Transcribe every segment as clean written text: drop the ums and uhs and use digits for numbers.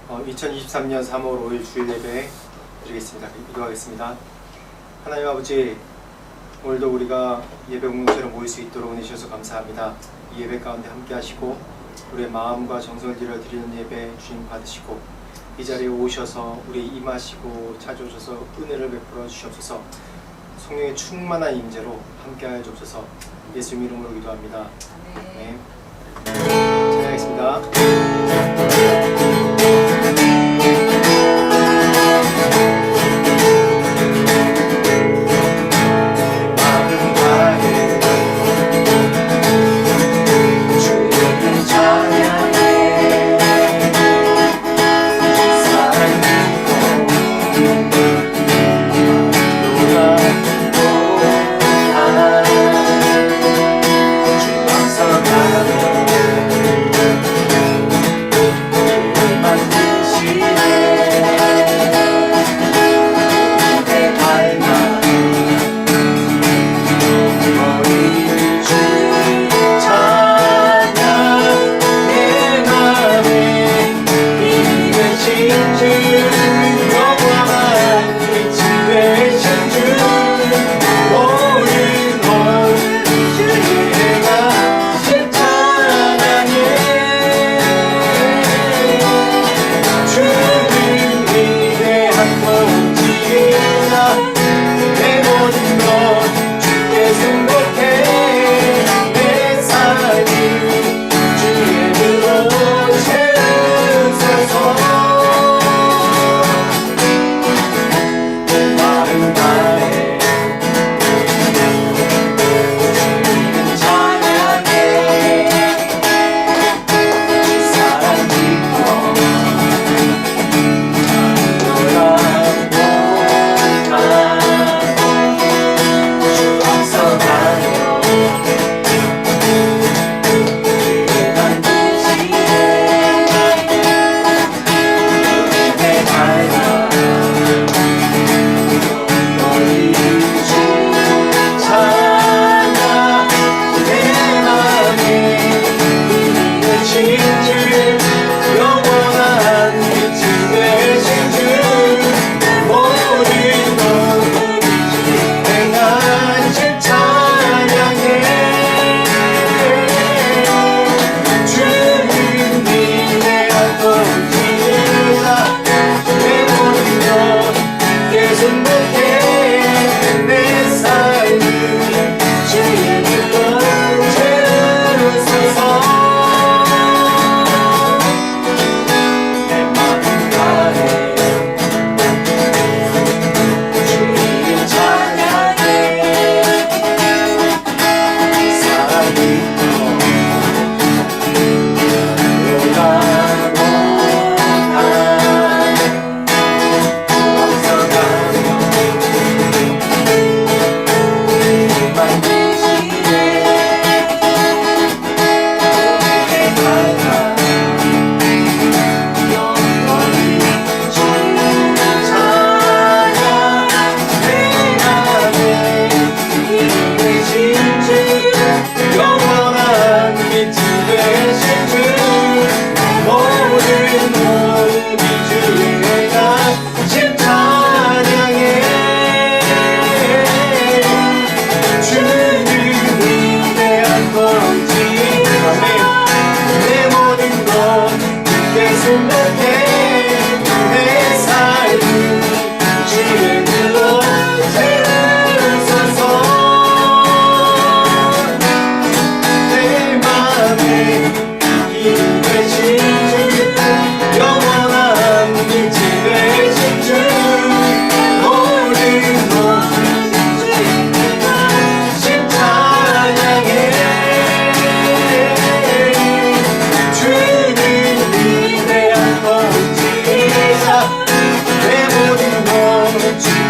2023년 3월 5일 주일 예배 드리겠습니다. 기도하겠습니다. 하나님 아버지, 오늘도 우리가 예배 공동체로 모일 수 있도록 은혜주셔서 감사합니다. 이 예배 가운데 함께 하시고 우리의 마음과 정성을 들여 드리는 예배 주님 받으시고 이 자리에 오셔서 우리 임하시고 찾아오셔서 은혜를 베풀어 주시옵소서. 성령의 충만한 임재로 함께하여 주옵소서. 예수 이름으로 기도합니다. 네. 찬양하겠습니다. 내 모든 것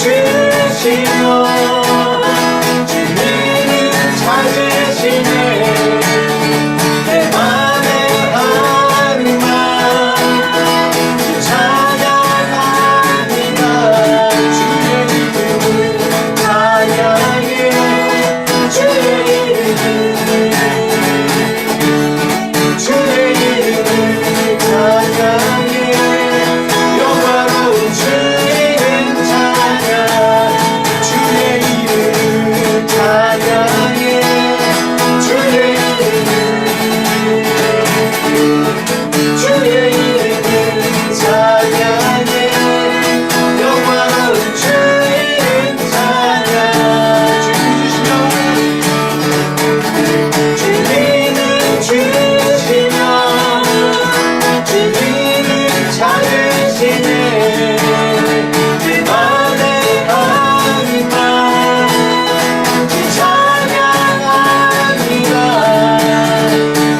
주시며 주님을 찾으시네 내 맘에 하는 말 찬양합니다 주의 이름을 찬양해 주의 이름을 찬양해 영화로운 주의 이름 찬양 주의 이름 찬양해 주의 이름 찬양해 영화로운 주의 이름 찬양 주님을 주시며 주님을 찾으시네 내 맘에 하는 말 찬양합니다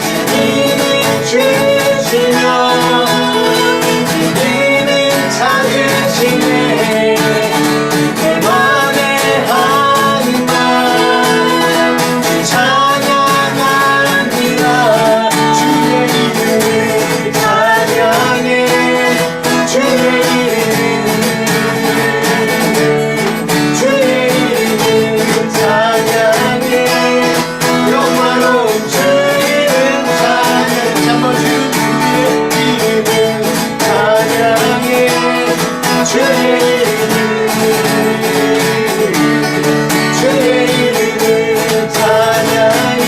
주님을 주시며 주님을 찾으시네 내 맘에 하는 말 찬양합니다 주의 이름을 찬양해 주의 이름 찬양해 영화로운 주의 이름 찬양 한번 주의 이름 찬양해 주의 이름 찬양해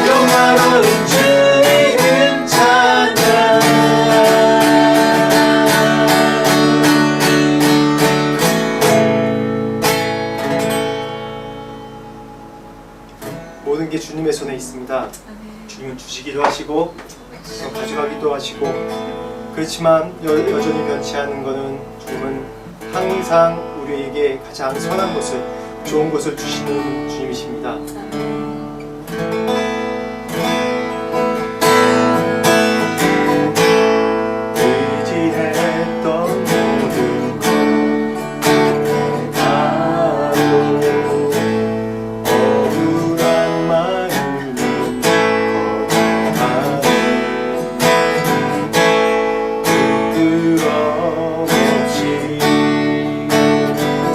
영화로운 주의 이름 찬양 모든 게 주님의 손에 있습니다. 주님은 주시기도 하시고 또 가져가기도 하시고 그렇지만 여전히 변치 않는 것은 주님은 항상 우리에게 가장 선한 것을 좋은 것을 주시는 주님이십니다. 의지했던 모든 것 다로 억울한 마음은 거듭하니 부끄럼 없이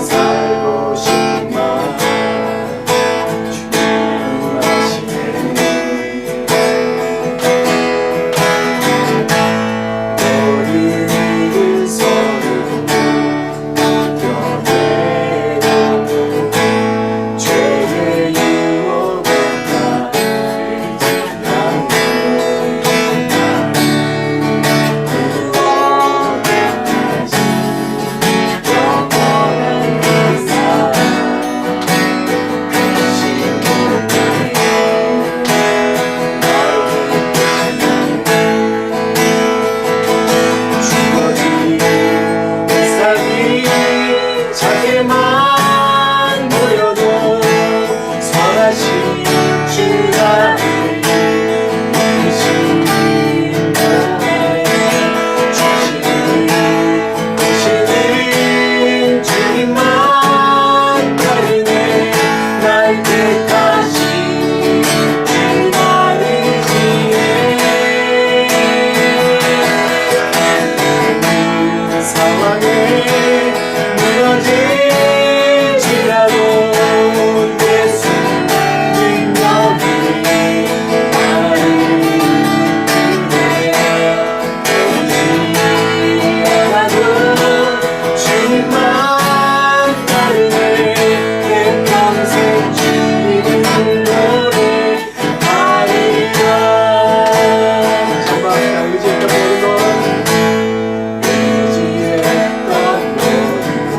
살고 싶만 주님 아시네 너를 위해서는 견뎌내고 죄의 유혹을 다 의지하네 구원까지 영원한 의사 주어진 세상이 작게만 보여도 선하신 주가 믿으시는 주시는 주님만 따르네 날 택하신 주만 의지해 상황에 무너질지라도 예수 능력이 나를 구해 보이지 않아도 주님만 따르네 내 평생 주님을 노래하리라 정말 의지했던 모든 것 의지했던 모든 것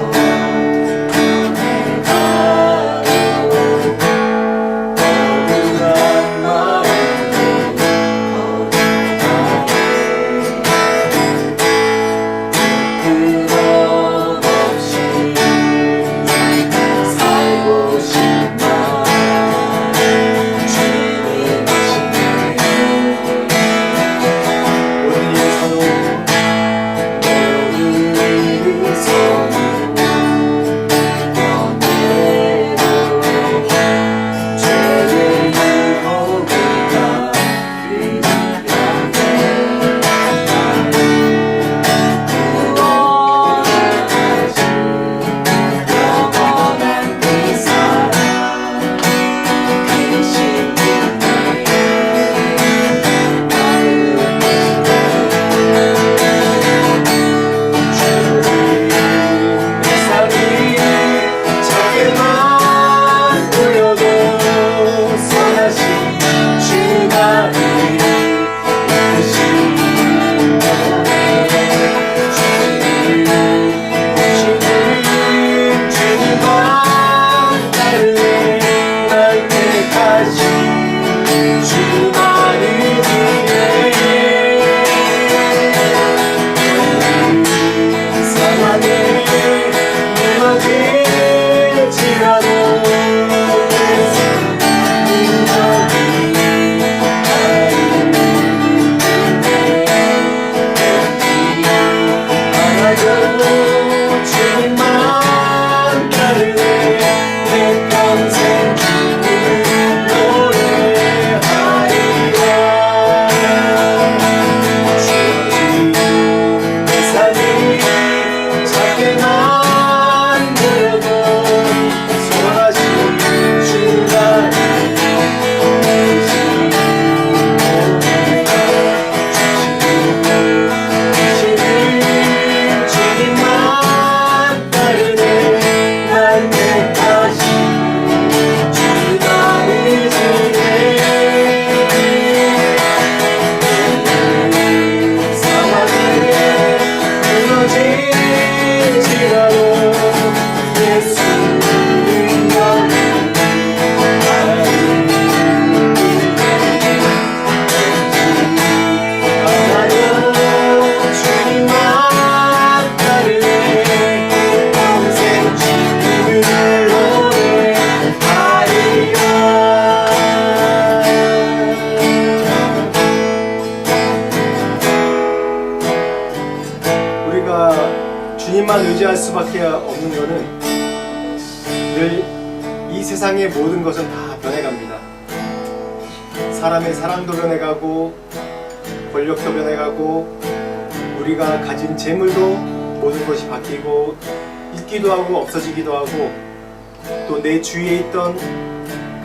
무너질지라도 주님만 따르네 내 평생 주님을 노래하리라 주어진 내 삶이 작게만 보여도 소원하신 주가 주님만 의지할 수밖에 없는 것은 늘 이 세상의 모든 것은 다 변해갑니다. 사람의 사랑도 변해가고 권력도 변해가고 우리가 가진 재물도 모든 것이 바뀌고 있기도 하고 없어지기도 하고 또 내 주위에 있던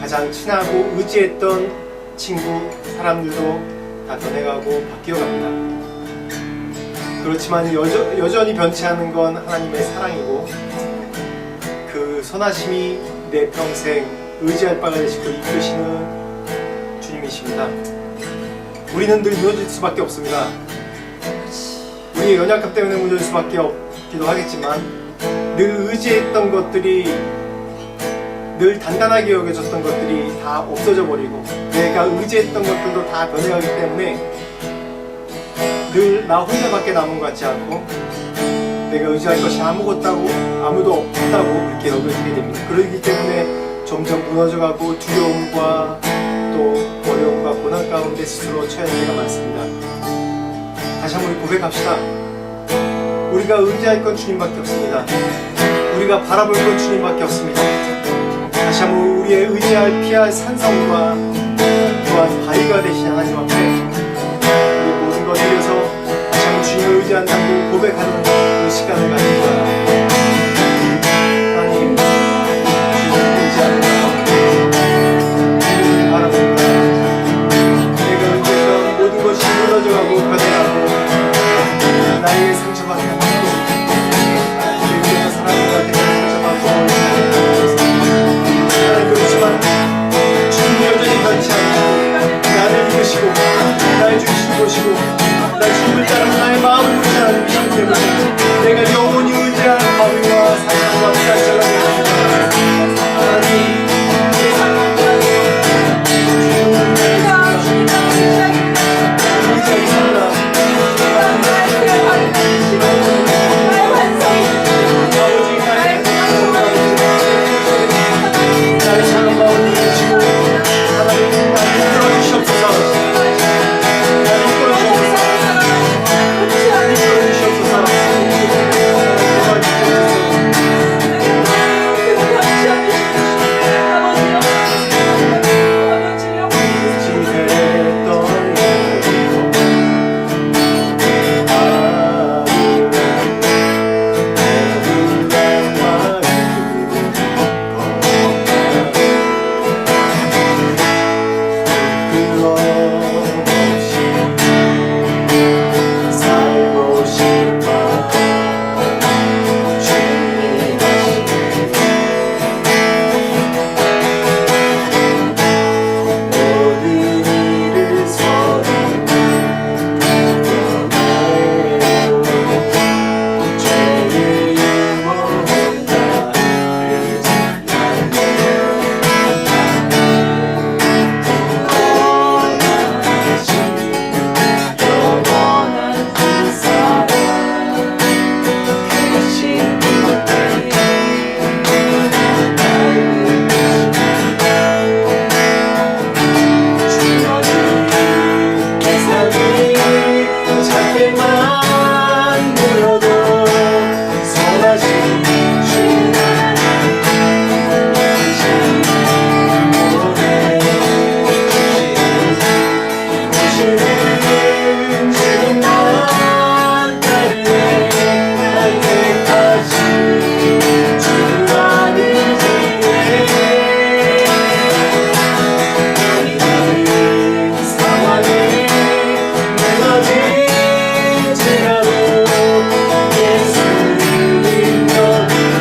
가장 친하고 의지했던 친구, 사람들도 다 변해가고 바뀌어갑니다. 그렇지만 여전히 변치 않는 건 하나님의 사랑이고 그 선하심이 내 평생 의지할 바가 되시고 이끄시는 주님이십니다. 우리는 늘 무너질 수밖에 없습니다. 우리의 연약함 때문에 무너질 수밖에 없기도 하겠지만 늘 의지했던 것들이 늘 단단하게 여겨졌던 것들이 다 없어져 버리고 내가 의지했던 것들도 다 변해가기 때문에 늘 나 혼자밖에 남은 것 같지 않고 내가 의지할 것이 아무도 없다고 그렇게 여겨지게 됩니다. 그러기 때문에 점점 무너져가고 두려움과 또 어려움과 고난 가운데 스스로 처할 때가 많습니다. 다시 한번 고백합시다. 우리가 의지할 건 주님밖에 없습니다. 우리가 바라볼 건 주님밖에 없습니다. 다시 한번 우리의 의지할 피할 산성과 또한 바위가 되신 하나님 앞에 우리 모든 것 드려서 다시 한번 주님을 의지한다고 고백하는 그 시간을 가질 거야. 하나님, 주님을 의지합니다. 주님을 바라봅니다. 내가 의지했던 모든 것이 무너져가고 변해가고 나의 상처받게 하고 내가 사랑하는 상처받고 나는 그렇지만 주님이 여전히 변치 않으시고 나를 이끄시고 나의 주시는 것이고 나 주님을 따르는 나의 마음을 보시는 하나님이시기 때문에 내가 영원히 의지할 예수님 너를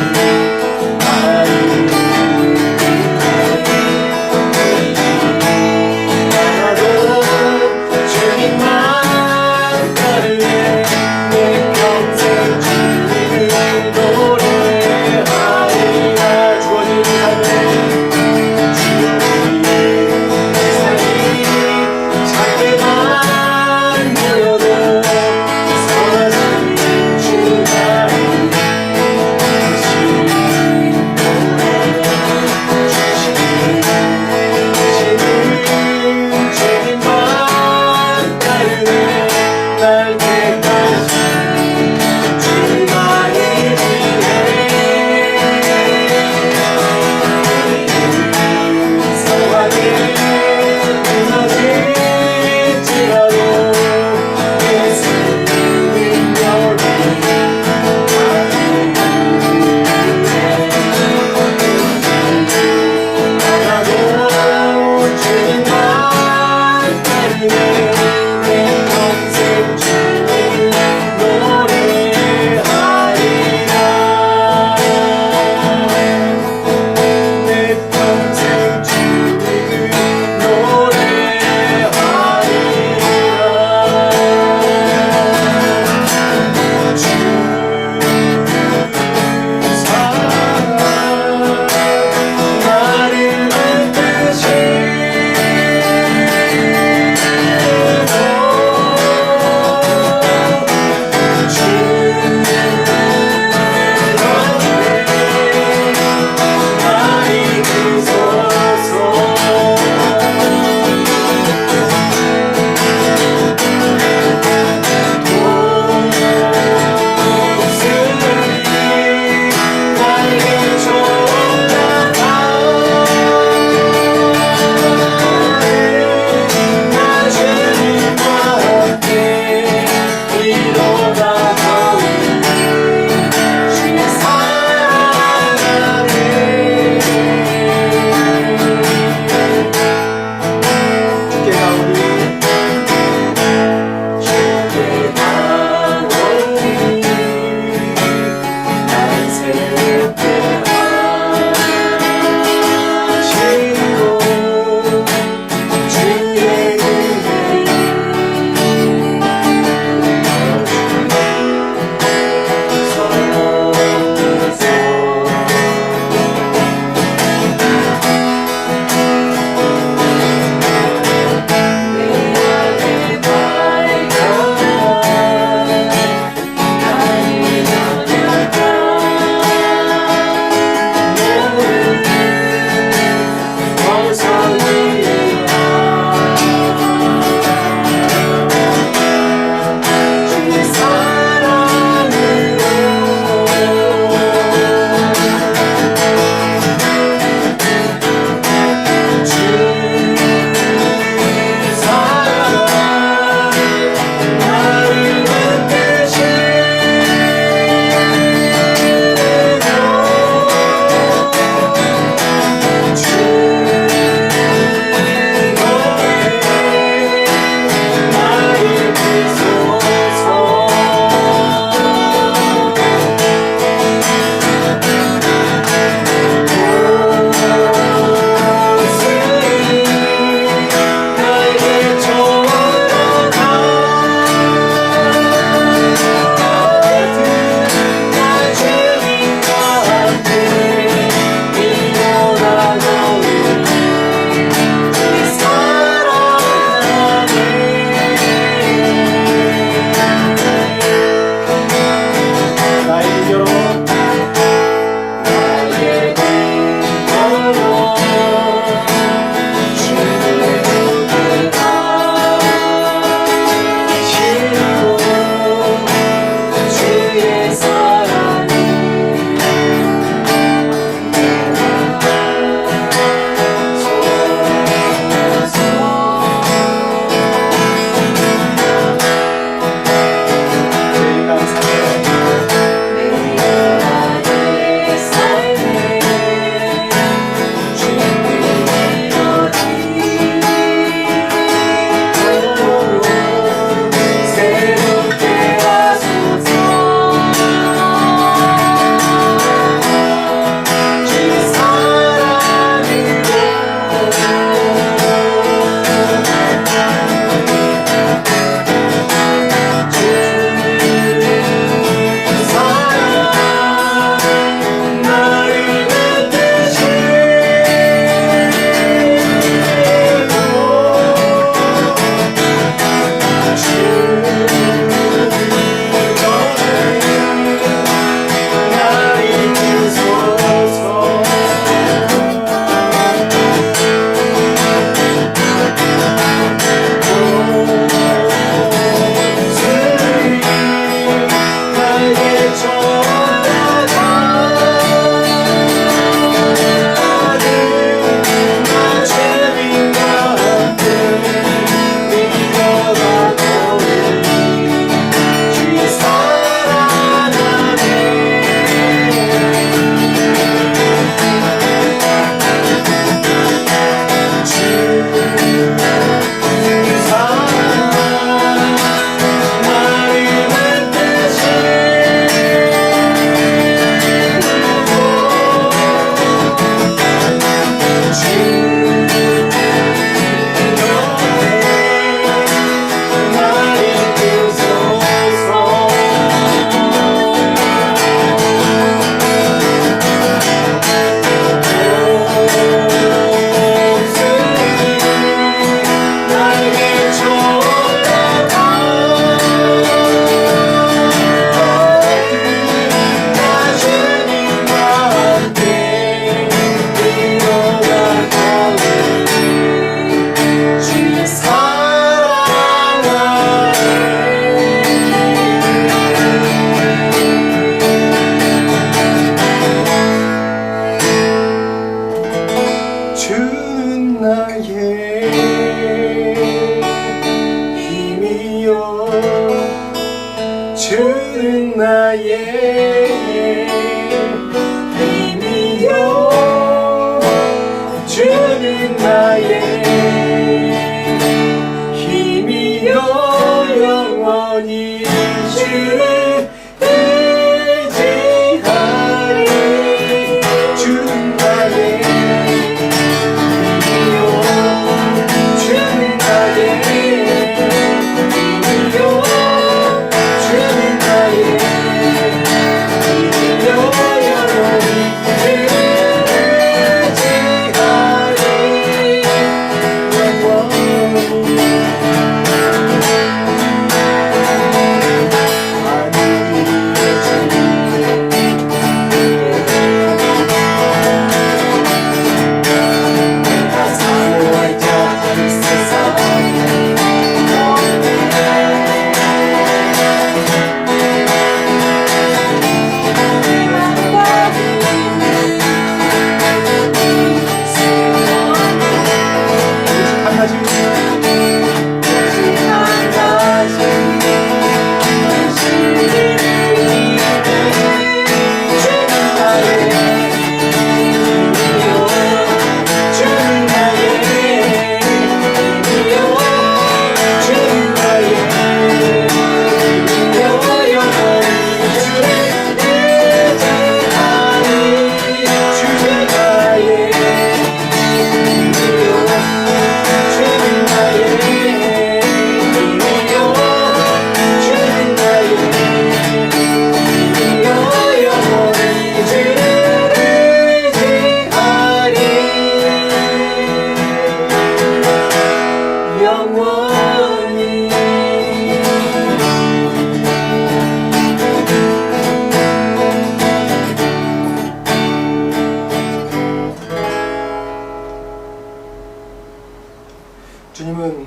주님은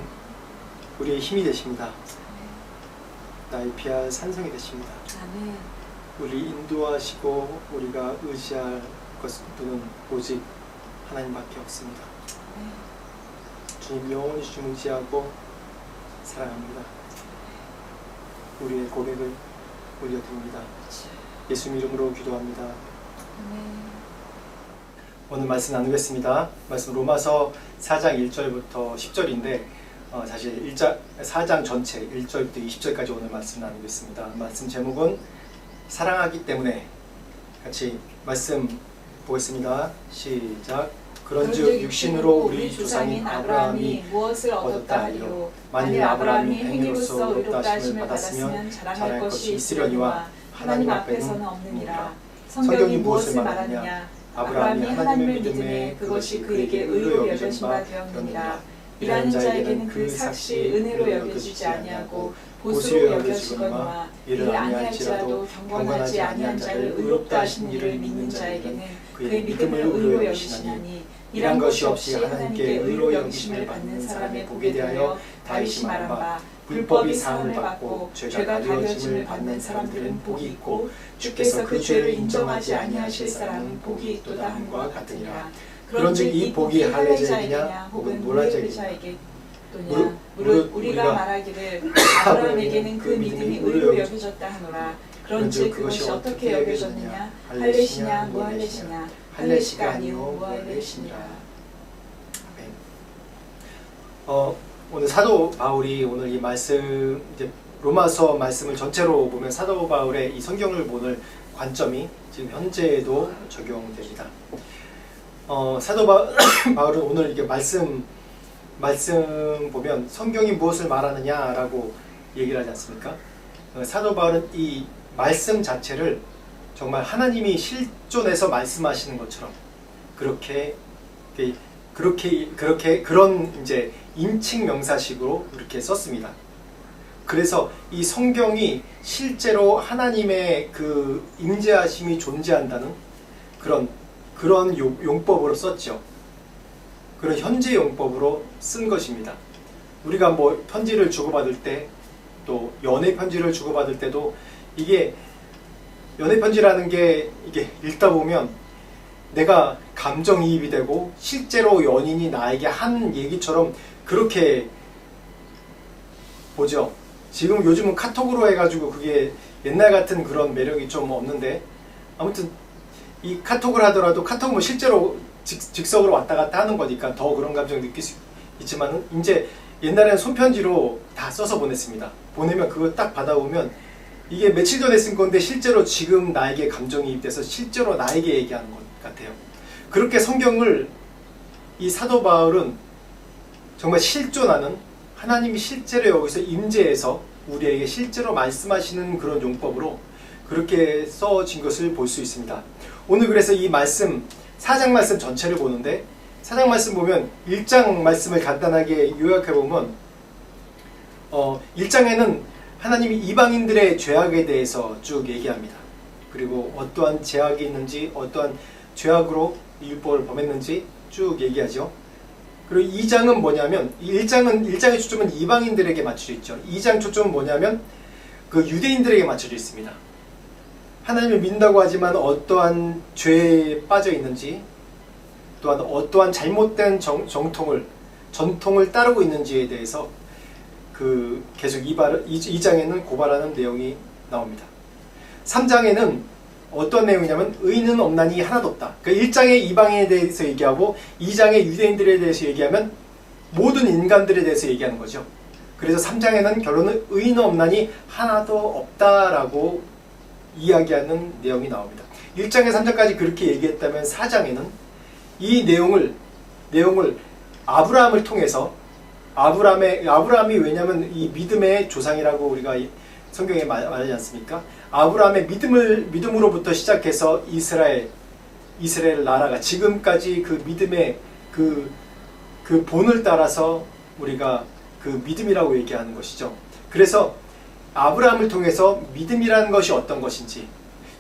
우리의 힘이 되십니다. 나의 피할 산성이 되십니다. 아멘. 우리 인도하시고 우리가 의지할 분은 오직 하나님밖에 없습니다. 주님 영원히 주님 의지하고 사랑합니다. 우리의 고백을 올려드립니다. 예수님 이름으로 기도합니다. 아멘. 오늘 말씀 나누겠습니다. 말씀 로마서 4장 1절부터 10절인데 사실 4장 전체 1절부터 20절까지 오늘 말씀 나누겠습니다. 말씀 제목은 사랑하기 때문에. 같이 말씀 보겠습니다. 시작. 그런즉 육신으로 우리 조상인 아브라함이 무엇을 얻었다 하리요. 만일 아브라함이 행위로서 의롭다 하심을 받았으면 자랑할 것이 있으려니와 하나님 앞에서는 없느니라. 성경이 무엇을 말하느냐. 아브라함이 하나님을 믿음에 그것이 그에게 의로 여겨진 바 되었느니라. 일하는 자에게는 그 삭시 은혜로 여겨지지 아니하고 보수로 여겨지거니와 이를 아니할지라도 경건하지 아니한 자를 의롭다 하신 이를 믿는 자에게는 그의 믿음을 의로 여기시나니 일한 것이 없이 하나님께 의로 여기심을 받는 사람의 복에 대하여 다윗이 말한 바 불법이 사함을 받고 죄가 가려짐을 받는 사람들은 복이 있고 주께서 그 죄를 인정하지 아니하실 사람은 복이 있도다 함과 같으니라. 그런즉 이 복이 할례자에게냐 혹은 무할례자에게 또냐. 무릇 우리가 말하기를 아브라함에게는 그 믿음이 의로 여겨졌다 하노라. 그런즉 그것이 어떻게 여겨졌느냐. 할례시냐 무할례시냐. 할례시가 아니요 무할례시니라. 오늘 사도 바울이 오늘 이 말씀 이제 로마서 말씀을 전체로 보면 사도 바울의 이 성경을 보는 관점이 지금 현재에도 적용됩니다. 사도 바울은 오늘 이게 말씀 보면 성경이 무엇을 말하느냐라고 얘기를 하지 않습니까? 사도 바울은 이 말씀 자체를 정말 하나님이 실존해서 말씀하시는 것처럼 그런 이제 인칭 명사식으로 이렇게 썼습니다. 그래서 이 성경이 실제로 하나님의 그 임재하심이 존재한다는 그런 용법으로 썼죠. 그런 현재 용법으로 쓴 것입니다. 우리가 뭐 편지를 주고받을 때, 또 연애 편지를 주고받을 때도 이게 연애 편지라는 게 이게 읽다 보면 내가 감정이입이 되고 실제로 연인이 나에게 한 얘기처럼 그렇게 보죠. 지금 요즘은 카톡으로 해가지고 그게 옛날 같은 그런 매력이 좀 없는데, 아무튼 이 카톡을 하더라도 카톡은 실제로 즉석으로 왔다 갔다 하는 거니까 더 그런 감정을 느낄 수 있지만은 이제 옛날에는 손편지로 다 써서 보냈습니다. 보내면 그거 딱 받아보면 이게 며칠 전에 쓴 건데 실제로 지금 나에게 감정이입돼서 실제로 나에게 얘기하는 것 같아요. 그렇게 성경을 이 사도 바울은 정말 실존하는 하나님이 실제로 여기서 임재해서 우리에게 실제로 말씀하시는 그런 용법으로 그렇게 써진 것을 볼 수 있습니다. 오늘 그래서 이 말씀 4장 말씀 전체를 보는데 4장 말씀 보면 1장 말씀을 간단하게 요약해보면 1장에는 하나님이 이방인들의 죄악에 대해서 쭉 얘기합니다. 그리고 어떠한 죄악이 있는지 어떠한 죄악으로 율법을 범했는지 쭉 얘기하죠. 그리고 2장은 뭐냐면 1장의 초점은 이방인들에게 맞춰져 있죠. 2장 초점은 뭐냐면 그 유대인들에게 맞춰져 있습니다. 하나님을 믿는다고 하지만 어떠한 죄에 빠져 있는지, 또한 어떠한 잘못된 전통을 따르고 있는지에 대해서 계속 2장에는 고발하는 내용이 나옵니다. 3장에는 어떤 내용이냐면 의인은 없나니 하나도 없다. 그러니까 1장의 이방인에 대해서 얘기하고 2장의 유대인들에 대해서 얘기하면 모든 인간들에 대해서 얘기하는 거죠. 그래서 3장에는 결론은 의인은 없나니 하나도 없다라고 이야기하는 내용이 나옵니다. 1장에 3장까지 그렇게 얘기했다면 4장에는 이 내용을 아브라함을 통해서 아브라함이 왜냐하면 이 믿음의 조상이라고 우리가 성경에 말하지 않습니까? 아브라함의 믿음으로부터 시작해서 이스라엘 나라가 지금까지 그 믿음의 그 본을 따라서 우리가 그 믿음이라고 얘기하는 것이죠. 그래서 아브라함을 통해서 믿음이라는 것이 어떤 것인지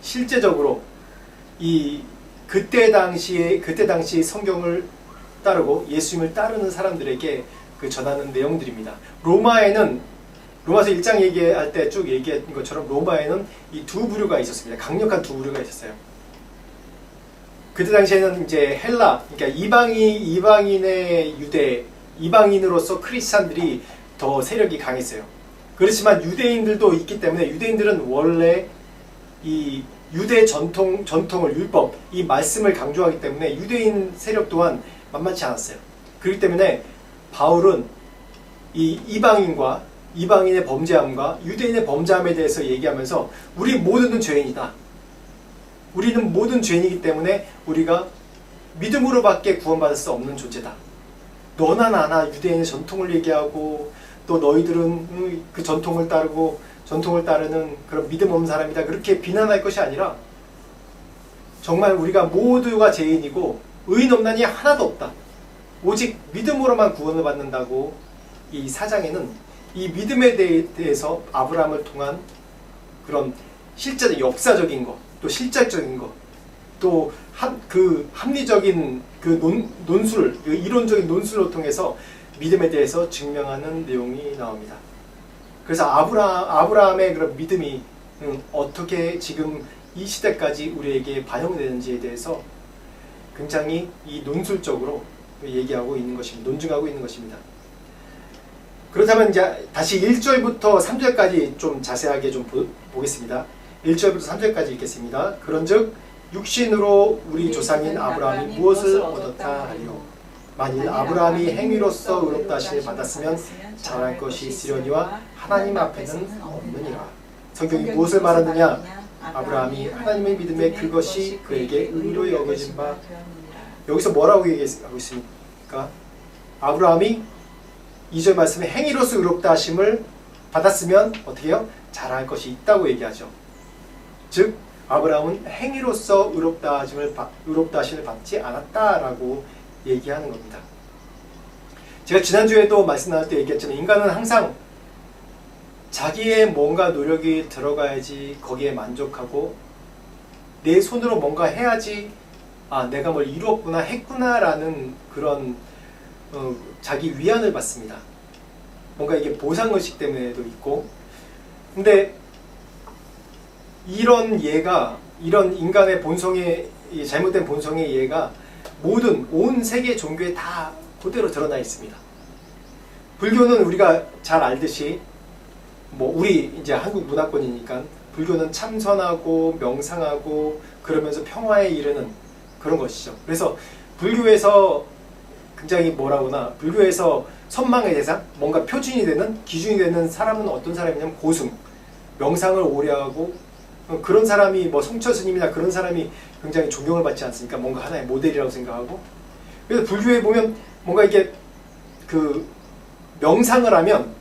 실제적으로 그때 당시 성경을 따르고 예수님을 따르는 사람들에게 그 전하는 내용들입니다. 로마서 1장 얘기할 때 쭉 얘기한 것처럼 로마에는 이 두 부류가 있었습니다. 강력한 두 부류가 있었어요. 그때 당시에는 이제 헬라, 그러니까 이방인의 이방인으로서 크리스찬들이 더 세력이 강했어요. 그렇지만 유대인들도 있기 때문에 유대인들은 원래 이 유대 전통을 율법, 이 말씀을 강조하기 때문에 유대인 세력 또한 만만치 않았어요. 그렇기 때문에 바울은 이 이방인의 범죄함과 유대인의 범죄함에 대해서 얘기하면서 우리 모두는 죄인이다. 우리는 모든 죄인이기 때문에 우리가 믿음으로밖에 구원받을 수 없는 존재다. 너나 나나 유대인의 전통을 얘기하고 또 너희들은 그 전통을 따르는 그런 믿음 없는 사람이다. 그렇게 비난할 것이 아니라 정말 우리가 모두가 죄인이고 의인 없나니 하나도 없다. 오직 믿음으로만 구원을 받는다고 이 4장에는 이 믿음에 대해서 아브라함을 통한 그런 실제적 역사적인 것, 또 실질적인 것, 또 그 합리적인 그 논술, 그 이론적인 논술을 통해서 믿음에 대해서 증명하는 내용이 나옵니다. 그래서 아브라함의 그런 믿음이 어떻게 지금 이 시대까지 우리에게 반영되는지에 대해서 굉장히 이 논술적으로 얘기하고 있는 것입니다. 논증하고 있는 것입니다. 그렇다면 이제 다시 1절부터 3절까지 좀 자세하게 좀 보겠습니다. 1절부터 3절까지 읽겠습니다. 그런즉 육신으로 우리 조상인 아브라함이 무엇을 얻었다 하리요. 만일 아브라함이 행위로서 의롭다 하심을 받았으면 잘할 것이 있으려니와 하나님 앞에는 없느니라. 성경이 무엇을 말하느냐? 아브라함이 하나님의 믿음에 그것이 그에게 의로 여겨진 바. 여기서 뭐라고 얘기하고 있습니까? 아브라함이 2절 말씀에 행위로서 의롭다 하심을 받았으면 어떻게 해요? 잘할 것이 있다고 얘기하죠. 즉 아브라함은 행위로서 의롭다 하심을 받지 않았다라고 얘기하는 겁니다. 제가 지난주에도 말씀 나눌 때 얘기했지만 인간은 항상 자기의 뭔가 노력이 들어가야지 거기에 만족하고 내 손으로 뭔가 해야지 내가 뭘 이루었구나 했구나라는 그런 자기 위안을 받습니다. 뭔가 이게 보상의식 때문에도 있고 근데 이런 인간의 본성의 잘못된 본성의 예가 온 세계 종교에 다 그대로 드러나 있습니다. 불교는 우리가 잘 알듯이 우리 이제 한국 문화권이니까 불교는 참선하고 명상하고 그러면서 평화에 이르는 그런 것이죠. 그래서 불교에서 굉장히 불교에서 선망의 대상, 뭔가 표준이 되는 기준이 되는 사람은 어떤 사람이냐면 고승, 명상을 오래 하고 그런 사람이 성처 스님이나 그런 사람이 굉장히 존경을 받지 않습니까? 뭔가 하나의 모델이라고 생각하고. 그래서 불교에 보면 뭔가 이게 명상을 하면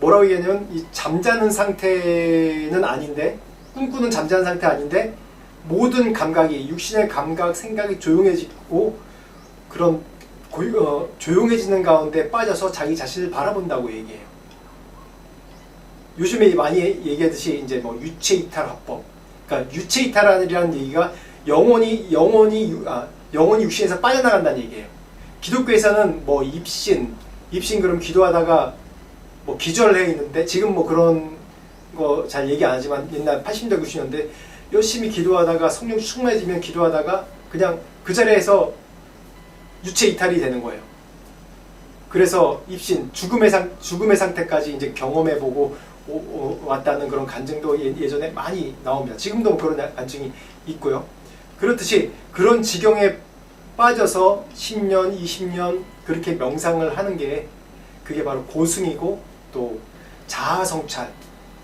뭐라고 얘기하냐면 이 잠자는 상태는 아닌데 꿈꾸는 잠자는 상태 아닌데 모든 감각이 육신의 감각, 생각이 조용해지고 그런 조용해지는 가운데 빠져서 자기 자신을 바라본다고 얘기해요. 요즘에 많이 얘기하듯이 이제 유체이탈 화법, 그러니까 유체이탈이라는 얘기가 영혼이 육신에서 빠져나간다는 얘기예요. 기독교에서는 입신 그럼 기도하다가 기절해 있는데 지금 그런 거 잘 얘기 안 하지만 옛날 80년대 90년대 열심히 기도하다가 성령 충만해지면 기도하다가 그냥 그 자리에서 유체 이탈이 되는 거예요. 그래서 입신 죽음의 상태까지 이제 경험해보고 왔다는 그런 간증도 예전에 많이 나옵니다. 지금도 그런 간증이 있고요. 그렇듯이 그런 지경에 빠져서 10년, 20년 그렇게 명상을 하는 게 그게 바로 고승이고 또 자아성찰,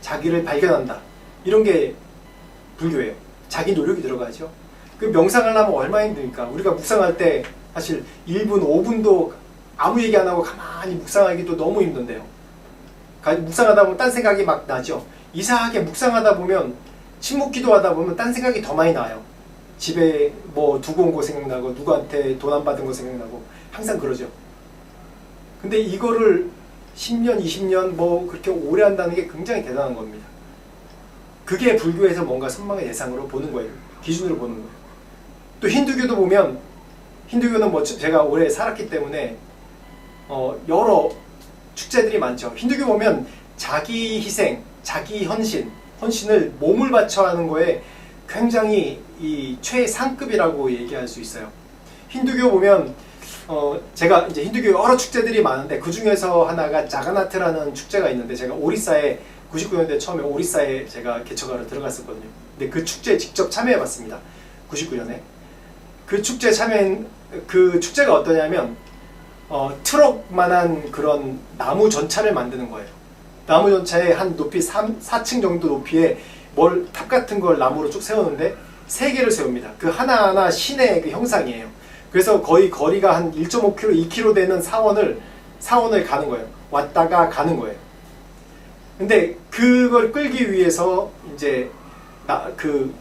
자기를 발견한다. 이런 게 불교예요. 자기 노력이 들어가죠. 그 명상을 하면 얼마나 힘드니까. 우리가 묵상할 때 사실 1분, 5분도 아무 얘기 안 하고 가만히 묵상하기도 너무 힘든데요. 묵상하다 보면 딴 생각이 막 나죠. 이상하게 묵상하다 보면 침묵기도 하다 보면 딴 생각이 더 많이 나요. 집에 뭐 두고 온 거 생각나고 누구한테 돈 안 받은 거 생각나고 항상 그러죠. 근데 이거를 10년, 20년 뭐 그렇게 오래 한다는 게 굉장히 대단한 겁니다. 그게 불교에서 뭔가 선망의 대상으로 보는 거예요. 기준으로 보는 거예요. 또 힌두교도 보면 힌두교는 뭐 제가 오래 살았기 때문에 여러 축제들이 많죠. 힌두교 보면 자기 희생, 자기 헌신을 몸을 바쳐 하는 거에 굉장히 이 최상급이라고 얘기할 수 있어요. 힌두교 보면 제가 이제 힌두교 여러 축제들이 많은데 그 중에서 하나가 자가나트라는 축제가 있는데 제가 오리사에 99년대 처음에 오리사에 제가 개척하러 들어갔었거든요. 근데 그 축제에 직접 참여해봤습니다. 99년에 그 축제가 어떠냐면 트럭만한 그런 나무 전차를 만드는 거예요. 나무 전차에 한 높이 4층 정도 높이에 탑 같은 걸 나무로 쭉 세우는데 3개를 세웁니다. 그 하나하나 신의 그 형상이에요. 그래서 거의 거리가 한 1.5km, 2km 되는 사원을 가는 거예요. 왔다가 가는 거예요. 근데 그걸 끌기 위해서 이제 그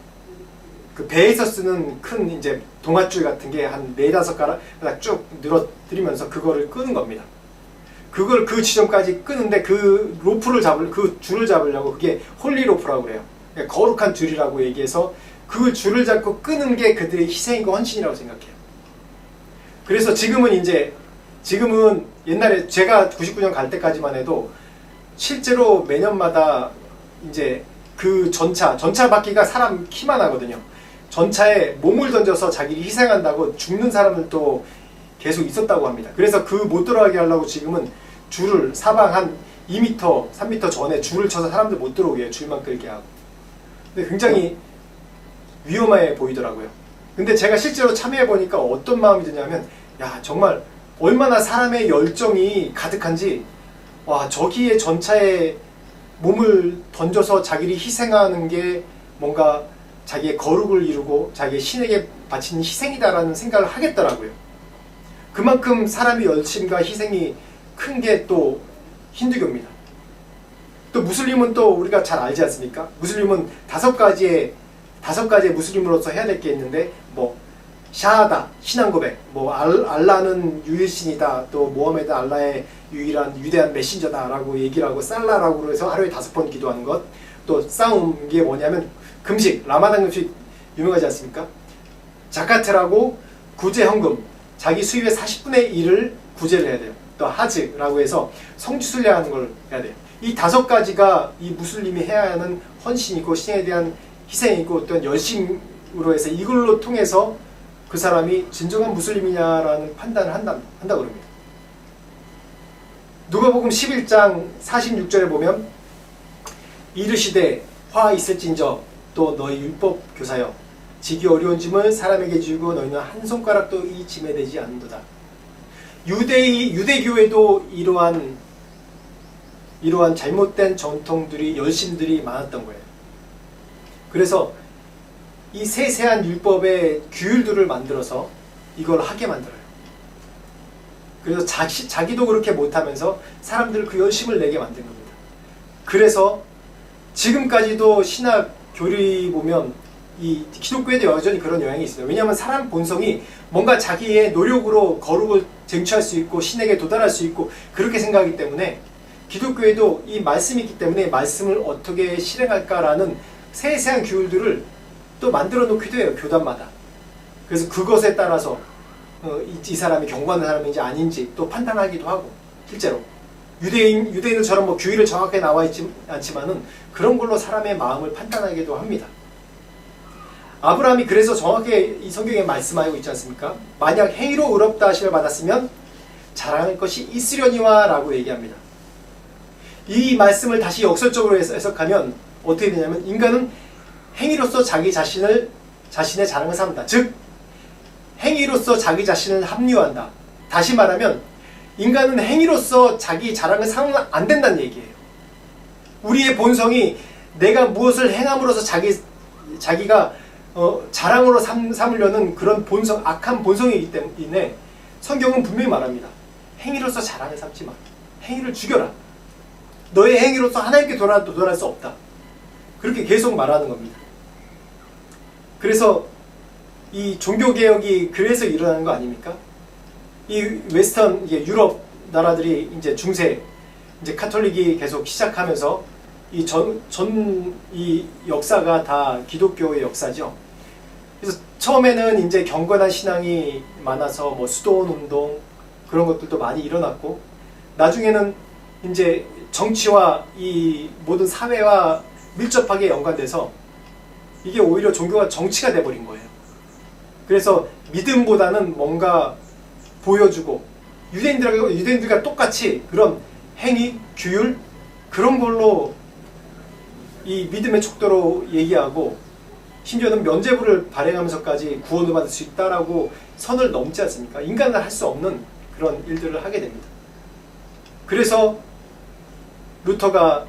배에서 쓰는 큰 이제 동아줄 같은 게 한 4-5가락 쭉 늘어뜨리면서 그거를 끄는 겁니다. 그걸 그 지점까지 끄는데 그 줄을 잡으려고 그게 홀리 로프라고 그래요. 거룩한 줄이라고 얘기해서 그 줄을 잡고 끄는 게 그들의 희생이고 헌신이라고 생각해요. 그래서 지금은 옛날에 제가 99년 갈 때까지만 해도 실제로 매년마다 이제 그 전차 바퀴가 사람 키만 하거든요. 전차에 몸을 던져서 자기를 희생한다고 죽는 사람들도 계속 있었다고 합니다. 그래서 그 못 들어가게 하려고 지금은 줄을 사방 한 2m, 3m 전에 줄을 쳐서 사람들 못 들어오게 해요. 줄만 끌게 하고. 근데 굉장히 위험해 보이더라고요. 근데 제가 실제로 참여해보니까 어떤 마음이 드냐면 야 정말 얼마나 사람의 열정이 가득한지 와 저기에 전차에 몸을 던져서 자기를 희생하는 게 뭔가 자기의 거룩을 이루고 자기의 신에게 바치는 희생이다라는 생각을 하겠더라고요. 그만큼 사람의 열심과 희생이 큰 게 또 힌두교입니다. 또 무슬림은 또 우리가 잘 알지 않습니까? 무슬림은 다섯 가지의 무슬림으로서 해야 될 게 있는데 뭐 샤하다, 신앙 고백, 뭐 알라는 유일신이다, 또 모하메드 알라의 유일한 위대한 메신저다라고 얘기를 하고 살라라고 해서 하루에 5번 기도하는 것, 또 싸움 이게 뭐냐면 금식, 라마단 금식 유명하지 않습니까? 자카트라고 구제 헌금, 자기 수입의 40분의 1을 구제를 해야 돼요. 또 하즈라고 해서 성지순례하는 걸 해야 돼요. 이 5가지가 이 무슬림이 해야 하는 헌신이고 신에 대한 희생이고 또한 열심으로 해서 이걸로 통해서 그 사람이 진정한 무슬림이냐라는 판단을 한다고 그럽니다. 누가복음 11장 46절에 보면 이르시되 화 있을진저 또 너희 율법 교사여 지기 어려운 짐을 사람에게 주고 너희는 한 손가락도 이 짐에 대지 않는도다. 유대교에도 이러한 잘못된 전통들이 열심들이 많았던 거예요. 그래서 이 세세한 율법의 규율들을 만들어서 이걸 하게 만들어요. 그래서 자기도 그렇게 못하면서 사람들을 그 열심을 내게 만든 겁니다. 그래서 지금까지도 신학 교리 보면 이 기독교에도 여전히 그런 영향이 있어요. 왜냐하면 사람 본성이 뭔가 자기의 노력으로 거룩을 쟁취할 수 있고 신에게 도달할 수 있고 그렇게 생각하기 때문에 기독교에도 이 말씀이 있기 때문에 말씀을 어떻게 실행할까라는 세세한 규율들을 또 만들어 놓기도 해요. 교단마다. 그래서 그것에 따라서 이 사람이 경건한 사람인지 아닌지 또 판단하기도 하고 실제로 유대인들처럼 뭐 규율을 정확하게 나와 있지 않지만은 그런 걸로 사람의 마음을 판단하기도 합니다. 아브라함이 그래서 정확하게 이 성경에 말씀하고 있지 않습니까? 만약 행위로 의롭다 하심을 받았으면 자랑할 것이 있으려니와 라고 얘기합니다. 이 말씀을 다시 역설적으로 해석하면 어떻게 되냐면 인간은 행위로서 자기 자신의 자랑을 삼는다. 즉 행위로서 자기 자신을 합리화한다. 다시 말하면 인간은 행위로서 자기 자랑을 삼으면 안 된다는 얘기예요. 우리의 본성이 내가 무엇을 행함으로써 자기가 자랑으로 삼으려는 그런 본성, 악한 본성이기 때문에 성경은 분명히 말합니다. 행위로서 자랑을 삼지 마. 행위를 죽여라. 너의 행위로서 하나님께 도달할 수 없다. 그렇게 계속 말하는 겁니다. 그래서 이 종교개혁이 그래서 일어나는 거 아닙니까? 이 웨스턴, 유럽 나라들이 이제 중세, 이제 카톨릭이 계속 시작하면서 이 역사가 다 기독교의 역사죠. 그래서 처음에는 이제 경건한 신앙이 많아서 뭐 수도원 운동 그런 것들도 많이 일어났고, 나중에는 이제 정치와 이 모든 사회와 밀접하게 연관돼서 이게 오히려 종교가 정치가 돼버린 거예요. 그래서 믿음보다는 뭔가 보여주고, 유대인들과 똑같이 그런 행위, 규율 그런 걸로 이 믿음의 척도로 얘기하고, 심지어는 면죄부를 발행하면서까지 구원을 받을 수 있다라고 선을 넘지 않습니까? 인간은 할 수 없는 그런 일들을 하게 됩니다. 그래서 루터가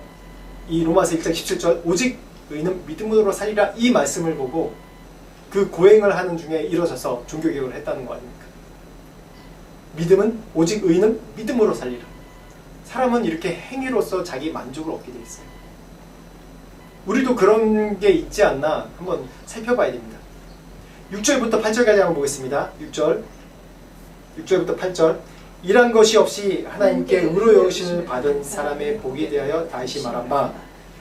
이 로마서 1장 17절 오직 의인은 믿음으로 살리라 이 말씀을 보고 그 고행을 하는 중에 일어서서 종교개혁을 했다는 거 아닙니까? 믿음은 오직 의인은 믿음으로 살리라. 사람은 이렇게 행위로서 자기 만족을 얻게 돼 있어요. 우리도 그런 게 있지 않나 한번 살펴봐야 됩니다. 6절부터 8절까지 한번 보겠습니다. 6절부터 8절. 일한 것이 없이 하나님께 의로 여기심을 받은 사람의 복에 대하여 다시 말한 바,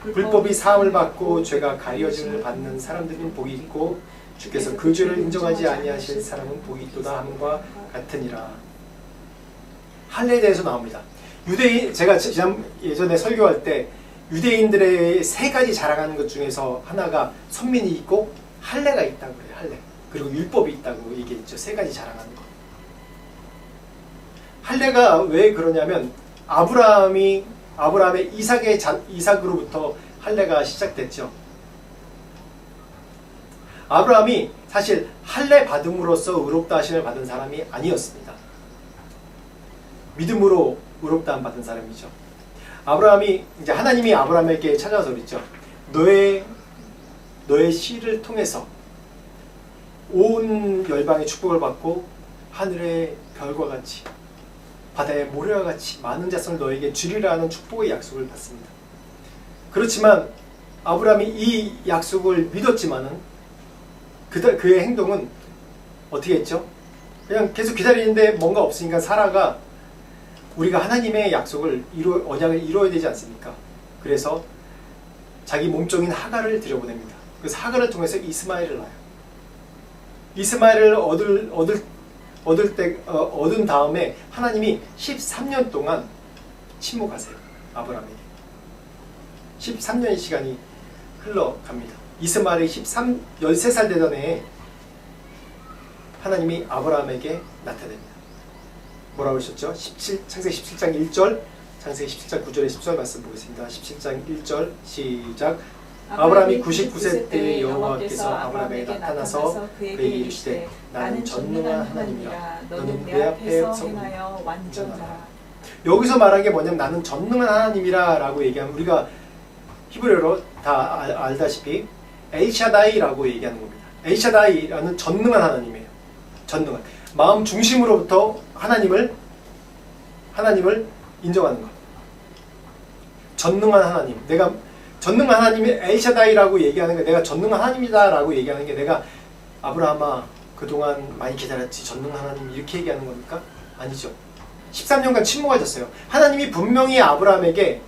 불법이 사함을 받고 죄가 가려짐을 받는 사람들은 복이 있고 주께서 그 죄를 인정하지 아니하실 사람은 복이 있도다 함과 같으니라. 할례에 대해서 나옵니다. 유대인, 제가 예전에 설교할 때 유대인들의 세 가지 자랑하는 것 중에서 하나가 선민이 있고 할례가 있다고 그래요. 할례. 그리고 율법이 있다고 얘기했죠. 세 가지 자랑하는 것. 할례가 왜 그러냐면 아브라함의 이삭으로부터 할례가 시작됐죠. 아브라함이 사실 할례 받음으로써 의롭다 하심을 받은 사람이 아니었습니다. 믿음으로 의롭다 받은 사람이죠. 아브라함이 이제 하나님이 아브라함에게 찾아와서 그랬죠. 너의 씨를 통해서 온 열방의 축복을 받고 하늘의 별과 같이 바다의 모래와 같이 많은 자손을 너에게 주리라 하는 축복의 약속을 받습니다. 그렇지만 아브라함이 이 약속을 믿었지만은 그의 행동은 어떻게 했죠? 그냥 계속 기다리는데 뭔가 없으니까 사라가 우리가 하나님의 약속을 언약을 이루어야 되지 않습니까? 그래서 자기 몸종인 하갈을 들여보냅니다. 그래서 하갈을 통해서 이스마엘을 낳아요. 이스마엘을 얻은 다음에 하나님이 13년 동안 침묵하세요. 아브라함에게. 13년의 시간이 흘러갑니다. 이스마엘이 13살 되던 해에 하나님이 아브라함에게 나타납니다. 뭐라고 하셨죠? 창세기 17장 1절, 창세기 17장 9절에 10절 말씀 보겠습니다. 17장 1절 시작. 아브라함이 99세 때 여호와께서 아브라함에게 나타나서 그에게 이르시되 나는 전능한 하나님이라 너는 내 앞에서 행하여 완전하라. 여기서 말한 게 뭐냐면 나는 전능한 하나님이라 라고 얘기하면 우리가 히브리어로 다 알다시피 엘샤다이라고 얘기하는 겁니다. 엘샤다이라는 전능한 하나님이에요. 전능한. 마음 중심으로부터 하나님을 인정하는 것. 전능한 하나님. 내가 전능한 하나님이 엘샤다이라고 얘기하는 게 내가 전능한 하나님이다 라고 얘기하는 게 내가 아브라함아 그동안 많이 기다렸지 전능한 하나님 이렇게 얘기하는 겁니까? 아니죠. 13년간 침묵하셨어요. 하나님이 분명히 아브라함에게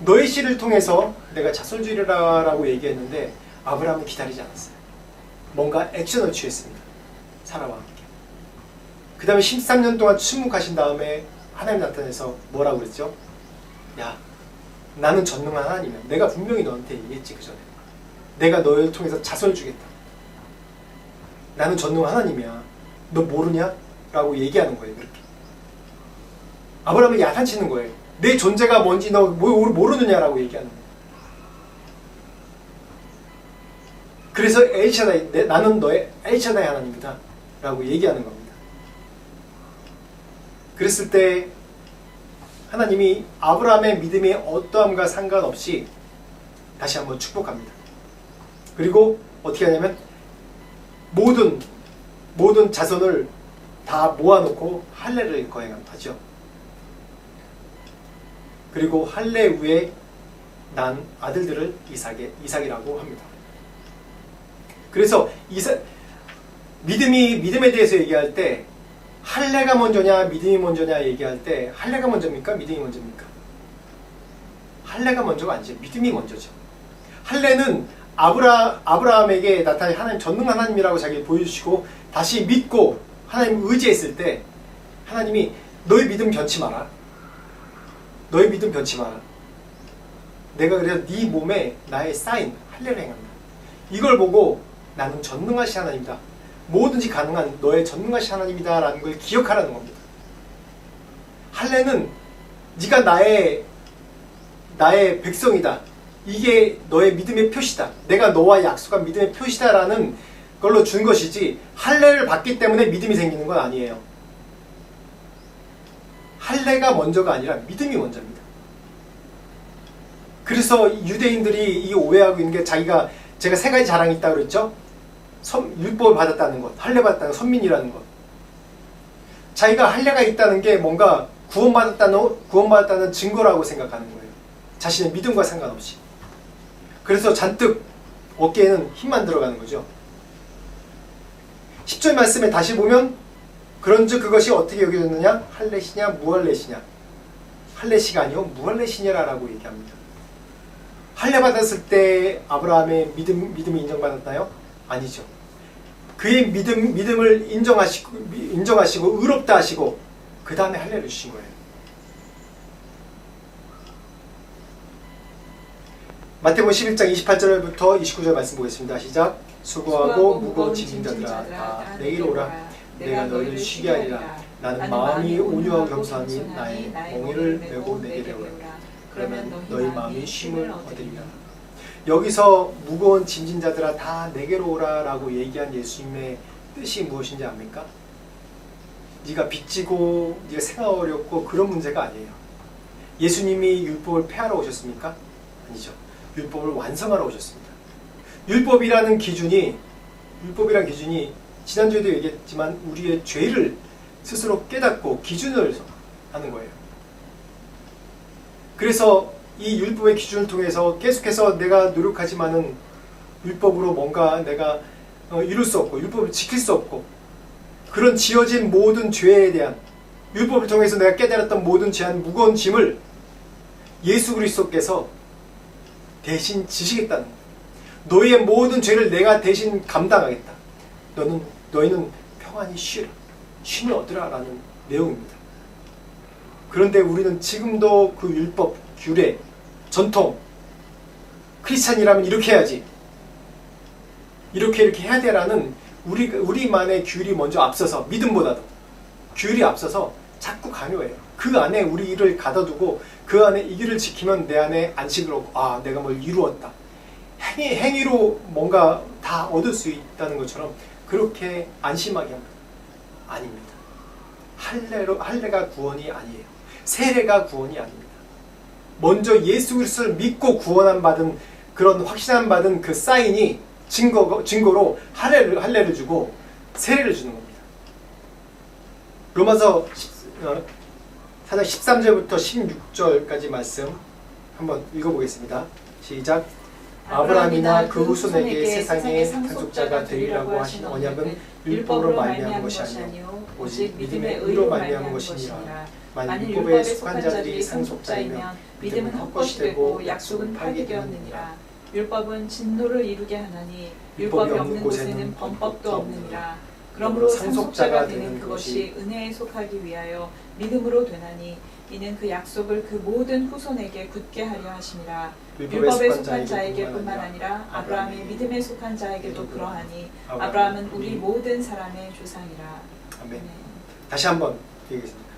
너의 씨를 통해서 내가 자손 주리라 라고 얘기했는데 아브라함은 기다리지 않았어요. 뭔가 액션을 취했습니다. 사라와 함께. 그 다음에 13년 동안 침묵하신 다음에 하나님 나타나서 뭐라고 그랬죠? 야, 나는 전능한 하나님이야. 내가 분명히 너한테 얘기했지 그 전에. 내가 너를 통해서 자손을 주겠다. 나는 전능한 하나님이야. 너 모르냐? 라고 얘기하는 거예요. 그렇게. 아브라함을 야단치는 거예요. 내 존재가 뭔지 너 모르느냐라고 얘기하는 거예요. 그래서 엘샤다이, 나는 너의 엘샤다이 하나님이다 라고 얘기하는 겁니다. 그랬을 때 하나님이 아브라함의 믿음이 어떠함과 상관없이 다시 한번 축복합니다. 그리고 어떻게 하냐면 모든 자손을 다 모아놓고 할례를 거행하죠. 그리고 할례 후에 난 아들들을 이삭이라고 합니다. 그래서 믿음에 대해서 얘기할 때 할례가 먼저냐 믿음이 먼저냐 얘기할 때 할례가 먼저입니까? 믿음이 먼저입니까? 할례가 먼저가 아니죠. 믿음이 먼저죠. 할례는 아브라함에게 나타낸 하나님 전능한 하나님이라고 자기를 보여주시고 다시 믿고 하나님 의지했을 때 하나님이 너의 믿음 변치 마라. 너의 믿음 변치 마라. 내가 그래서 네 몸에 나의 사인 할례를 행한다. 이걸 보고 나는 전능하신 하나님이다. 뭐든지 가능한 너의 전능하신 하나님이다 라는 걸 기억하라는 겁니다. 할례는 네가 나의 백성이다. 이게 너의 믿음의 표시다. 내가 너와 약속한 믿음의 표시다라는 걸로 준 것이지 할례를 받기 때문에 믿음이 생기는 건 아니에요. 할례가 먼저가 아니라 믿음이 먼저입니다. 그래서 유대인들이 이 오해하고 있는 게 제가 세 가지 자랑이 있다고 그랬죠? 율법을 받았다는 것, 할례 받았다는 것, 선민이라는 것. 자기가 할례가 있다는 게 뭔가 구원받았다는 증거라고 생각하는 거예요. 자신의 믿음과 상관없이. 그래서 잔뜩 어깨에는 힘만 들어가는 거죠. 10절 말씀에 다시 보면 그런즉 그것이 어떻게 여겨졌느냐? 할례시냐 무할례시냐? 할례시가 아니요 무할례시냐라고 얘기합니다. 할례 받았을 때 아브라함의 믿음이 인정받았나요? 아니죠. 그의 믿음을 인정하시고 의롭다 하시고 그 다음에 할례를 주신 거예요. 마태복음 11장 28절부터 29절 말씀 보겠습니다. 시작. 수고하고 무거운 짐진 자들아 다 내게로 오라. 내가 너희를 쉬게 하리라. 나는 마음이 온유하고 겸손하니 나의 멍에를 메고 내게 오라. 그러면 너희 마음이 쉼을 얻으리라. 여기서 무거운 짐진 자들아 다 내게로 오라 라고 얘기한 예수님의 뜻이 무엇인지 압니까? 네가 빚지고 네가 생활 어렵고 그런 문제가 아니에요. 예수님이 율법을 폐하러 오셨습니까? 아니죠. 율법을 완성하러 오셨습니다. 율법이라는 기준이 지난주에도 얘기했지만 우리의 죄를 스스로 깨닫고 기준을 하는 거예요. 그래서 이 율법의 기준을 통해서 계속해서 내가 노력하지만은 율법으로 뭔가 내가 이룰 수 없고 율법을 지킬 수 없고 그런 지어진 모든 죄에 대한 율법을 통해서 내가 깨달았던 모든 죄한 무거운 짐을 예수 그리스도께서 대신 지시겠다는 거예요. 너희의 모든 죄를 내가 대신 감당하겠다. 너희는 평안히 쉬라. 쉼을 얻으라 라는 내용입니다. 그런데 우리는 지금도 그 율법, 규례, 전통, 크리스찬이라면 이렇게 해야지. 이렇게 해야 돼라는 우리만의 규율이 먼저 앞서서 믿음보다도 규율이 앞서서 자꾸 강요해요. 그 안에 우리를 가둬두고 그 안에 이 길을 지키면 내 안에 안식을 얻고 내가 뭘 이루었다. 행위로 뭔가 다 얻을 수 있다는 것처럼 그렇게 안심하게 합니다. 아닙니다. 할례가 구원이 아니에요. 세례가 구원이 아닙니다. 먼저 예수 그리스도를 믿고 구원한 받은 그런 확신한 받은 그 사인이 증거로 할례를 주고 세례를 주는 겁니다. 로마서 4장 13절부터 16절까지 말씀 한번 읽어보겠습니다. 시작. 아브라함이나 그 후손에게 세상의 상속자가 되리라고 하신 언약은 율법으로 말미암은 것이 아니요 오직 믿음의 의로 말미암은 것이니라. 만일 율법에 속한 자들이 상속자이면 믿음은 헛것이 되고 약속은 파기되었느니라. 율법은 진노를 이루게 하나니 율법이 없는 곳에는 범법도 없느니라. 그러므로 상속자가 되는 그것이 은혜에 속하기 위하여 믿음으로 되나니 이는 그 약속을 그 모든 후손에게 굳게 하려 하심이라. 율법에 속한 자에게뿐만 아니라 아브라함의 믿음에 속한 자에게도 그러하니 아브라함은 우리 모든 사람의 조상이라. 아멘. 다시 한번 얘기하겠습니다.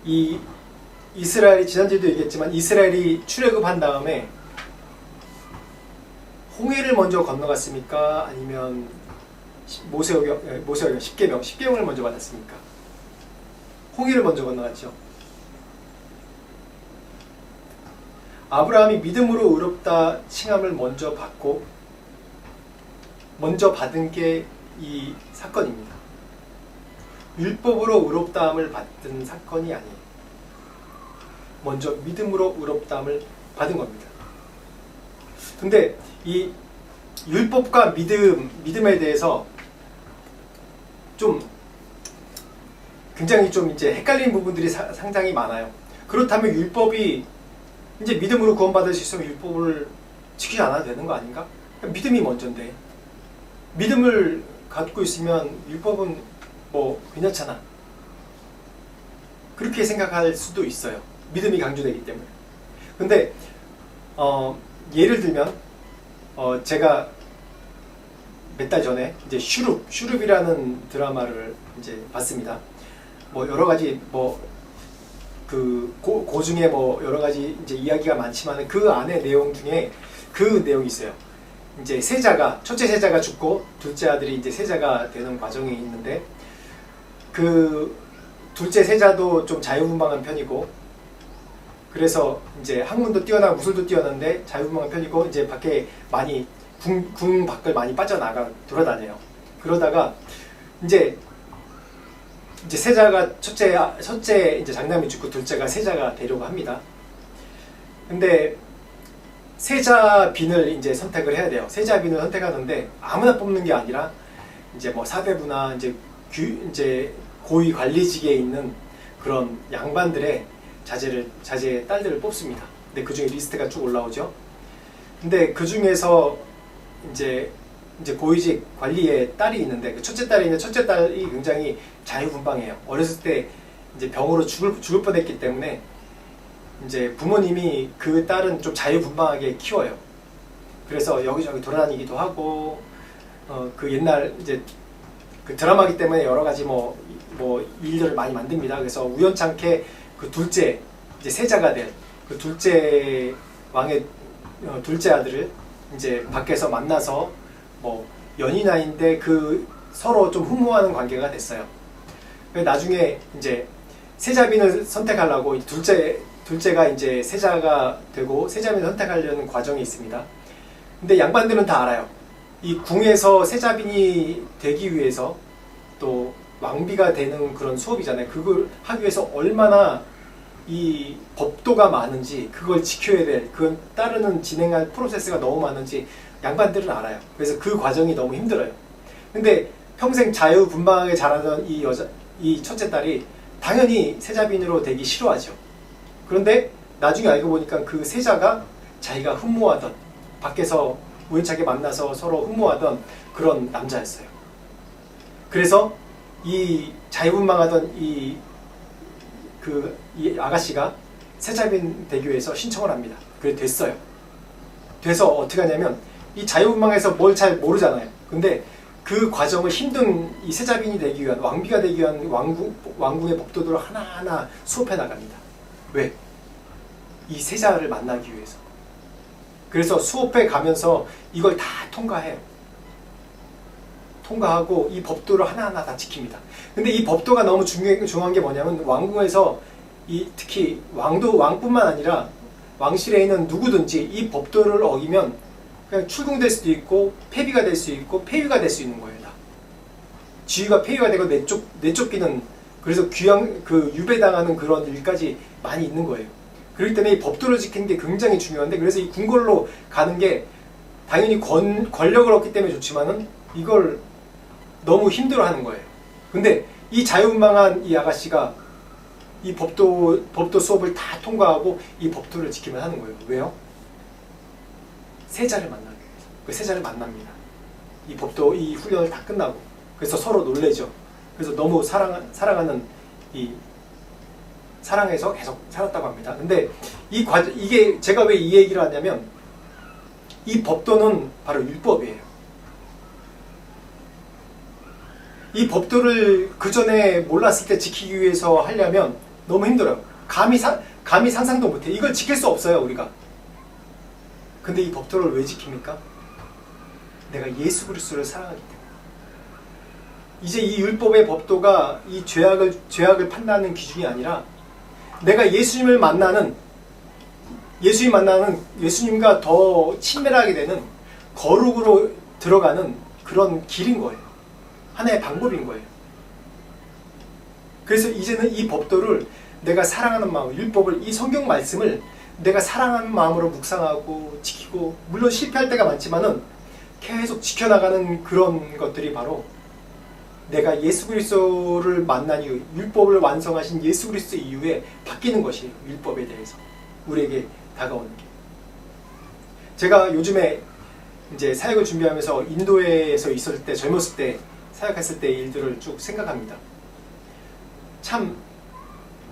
이 이스라엘이 지난주에도 얘기했지만 이스라엘이 출애굽한 다음에 홍해를 먼저 건너갔습니까? 아니면 모세오경 십계명을 먼저 받았습니까? 홍해를 먼저 건너갔죠. 아브라함이 믿음으로 의롭다 칭함을 먼저 받고 먼저 받은 게 이 사건입니다. 율법으로 의롭다함을 받은 사건이 아니에요. 먼저 믿음으로 의롭다함을 받은 겁니다. 근데 이 율법과 믿음에 대해서 좀 굉장히 좀 이제 헷갈리는 부분들이 상당히 많아요. 그렇다면 율법이 이제 믿음으로 구원받을 수 있으면 율법을 지키지 않아도 되는 거 아닌가? 믿음이 먼저인데 믿음을 갖고 있으면 율법은 뭐 괜찮잖아. 그렇게 생각할 수도 있어요. 믿음이 강조되기 때문에. 근데 예를 들면 제가 몇 달 전에 이제 슈룹이라는 드라마를 이제 봤습니다. 뭐 여러 가지 뭐 그 중에 뭐 여러 가지 이제 이야기가 많지만 그 안에 내용 중에 그 내용이 있어요. 이제 첫째 세자가 죽고 둘째 아들이 이제 세자가 되는 과정이 있는데 그 둘째 세자도 좀 자유분방한 편이고 그래서 이제 학문도 뛰어나고 무술도 뛰어난데 자유분방한 편이고 이제 밖에 많이 궁 밖을 많이 빠져나가 돌아다녀요. 그러다가 이제 세자가 첫째 이제 장남이 죽고 둘째가 세자가 되려고 합니다. 근데 세자빈을 이제 선택을 해야 돼요. 세자빈을 선택하는데 아무나 뽑는 게 아니라 이제 뭐 사대부나 이제 고위 관리직에 있는 그런 양반들의 자제 딸들을 뽑습니다. 근데 그 중에 리스트가 쭉 올라오죠. 근데 그 중에서 이제 고위직 관리의 딸이 있는데 그 첫째 딸이 있는데 첫째 딸이 굉장히 자유분방해요. 어렸을 때 이제 병으로 죽을 뻔했기 때문에 이제 부모님이 그 딸은 좀 자유분방하게 키워요. 그래서 여기저기 돌아다니기도 하고 그 옛날 이제 그 드라마기 때문에 여러 가지 뭐 일들을 많이 만듭니다. 그래서 우연찮게 그 둘째 이제 세자가 될 그 둘째 왕의 둘째 아들을 이제 밖에서 만나서 뭐 연인아인데 그 서로 좀 흠모하는 관계가 됐어요. 나중에 이제 세자빈을 선택하려고 둘째가 이제 세자가 되고 세자빈을 선택하려는 과정이 있습니다. 근데 양반들은 다 알아요. 이 궁에서 세자빈이 되기 위해서 또 왕비가 되는 그런 수업이잖아요. 그걸 하기 위해서 얼마나 이 법도가 많은지 그걸 지켜야 될 그건 따르는 진행할 프로세스가 너무 많은지 양반들은 알아요. 그래서 그 과정이 너무 힘들어요. 근데 평생 자유분방하게 자라던 이 첫째 딸이 당연히 세자빈으로 되기 싫어하죠. 그런데 나중에 알고 보니까 그 세자가 자기가 흠모하던 밖에서 우연찮게 만나서 서로 흠모하던 그런 남자였어요. 그래서 이 자유분방하던 이 아가씨가 세자빈 되기 위해서 신청을 합니다. 그게 됐어요. 돼서 어떻게 하냐면 이 자유분방에서 뭘 잘 모르잖아요. 근데 그 과정을 힘든 이 세자빈이 되기 위한 왕비가 되기 위한 왕궁의 법도들을 하나하나 수업해 나갑니다. 왜? 이 세자를 만나기 위해서. 그래서 수업해 가면서 이걸 다 통과해요. 통과하고 이 법도를 하나하나 다 지킵니다. 근데 이 법도가 너무 중요한 게 뭐냐면 왕궁에서 특히 왕뿐만 아니라 왕실에 있는 누구든지 이 법도를 어기면 그냥 출궁될 수도 있고 폐비가 될 수 있고 폐위가 될 수 있는 거예요. 다. 지위가 폐위가 되고 내쫓기는 그래서 유배당하는 그런 일까지 많이 있는 거예요. 그렇기 때문에 이 법도를 지키는 게 굉장히 중요한데 그래서 이 궁궐로 가는 게 당연히 권력을 얻기 때문에 좋지만은 이걸 너무 힘들어하는 거예요. 근데 이 자유분방한 이 아가씨가 이 법도 수업을 다 통과하고 이 법도를 지키면 하는 거예요. 왜요? 세자를 만나기 위해서. 그 세자를 만납니다. 이 훈련을 다 끝나고. 그래서 서로 놀래죠. 그래서 너무 사랑하는 사랑해서 계속 살았다고 합니다. 근데 이게 제가 왜 이 얘기를 하냐면 이 법도는 바로 율법이에요. 이 법도를 그 전에 몰랐을 때 지키기 위해서 하려면 너무 힘들어요. 감히 감히 상상도 못해. 이걸 지킬 수 없어요, 우리가. 근데 이 법도를 왜 지킵니까? 내가 예수 그리스도를 사랑하기 때문에. 이제 이 율법의 법도가 이 죄악을 판단하는 기준이 아니라 내가 예수님을 만나는, 예수님과 더 친밀하게 되는 거룩으로 들어가는 그런 길인 거예요. 하나의 방법인 거예요. 그래서 이제는 이 법도를 내가 사랑하는 마음, 율법을, 이 성경 말씀을 내가 사랑하는 마음으로 묵상하고 지키고, 물론 실패할 때가 많지만은 계속 지켜나가는 그런 것들이 바로 내가 예수 그리스도를 만난 이후, 율법을 완성하신 예수 그리스도 이후에 바뀌는 것이에요. 율법에 대해서 우리에게 다가오는 게. 제가 요즘에 이제 사역을 준비하면서 인도에서 있을 때, 젊었을 때 사역했을 때의 일들을 쭉 생각합니다. 참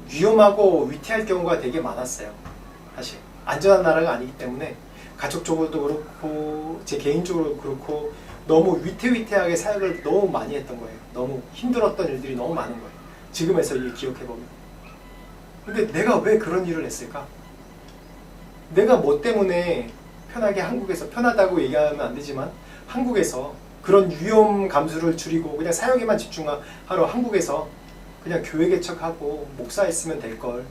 위험하고 위태할 경우가 되게 많았어요. 사실 안전한 나라가 아니기 때문에 가족적으로도 그렇고 제 개인적으로 그렇고 너무 위태위태하게 사역을 너무 많이 했던 거예요. 너무 힘들었던 일들이 너무 많은 거예요. 지금에서 기억해보면. 근데 내가 왜 그런 일을 했을까? 내가 뭐 때문에 편하게 한국에서, 편하다고 얘기하면 안 되지만 한국에서 그런 위험 감수를 줄이고 그냥 사역에만 집중하러 한국에서 그냥 교회 개척하고 목사했으면 될걸.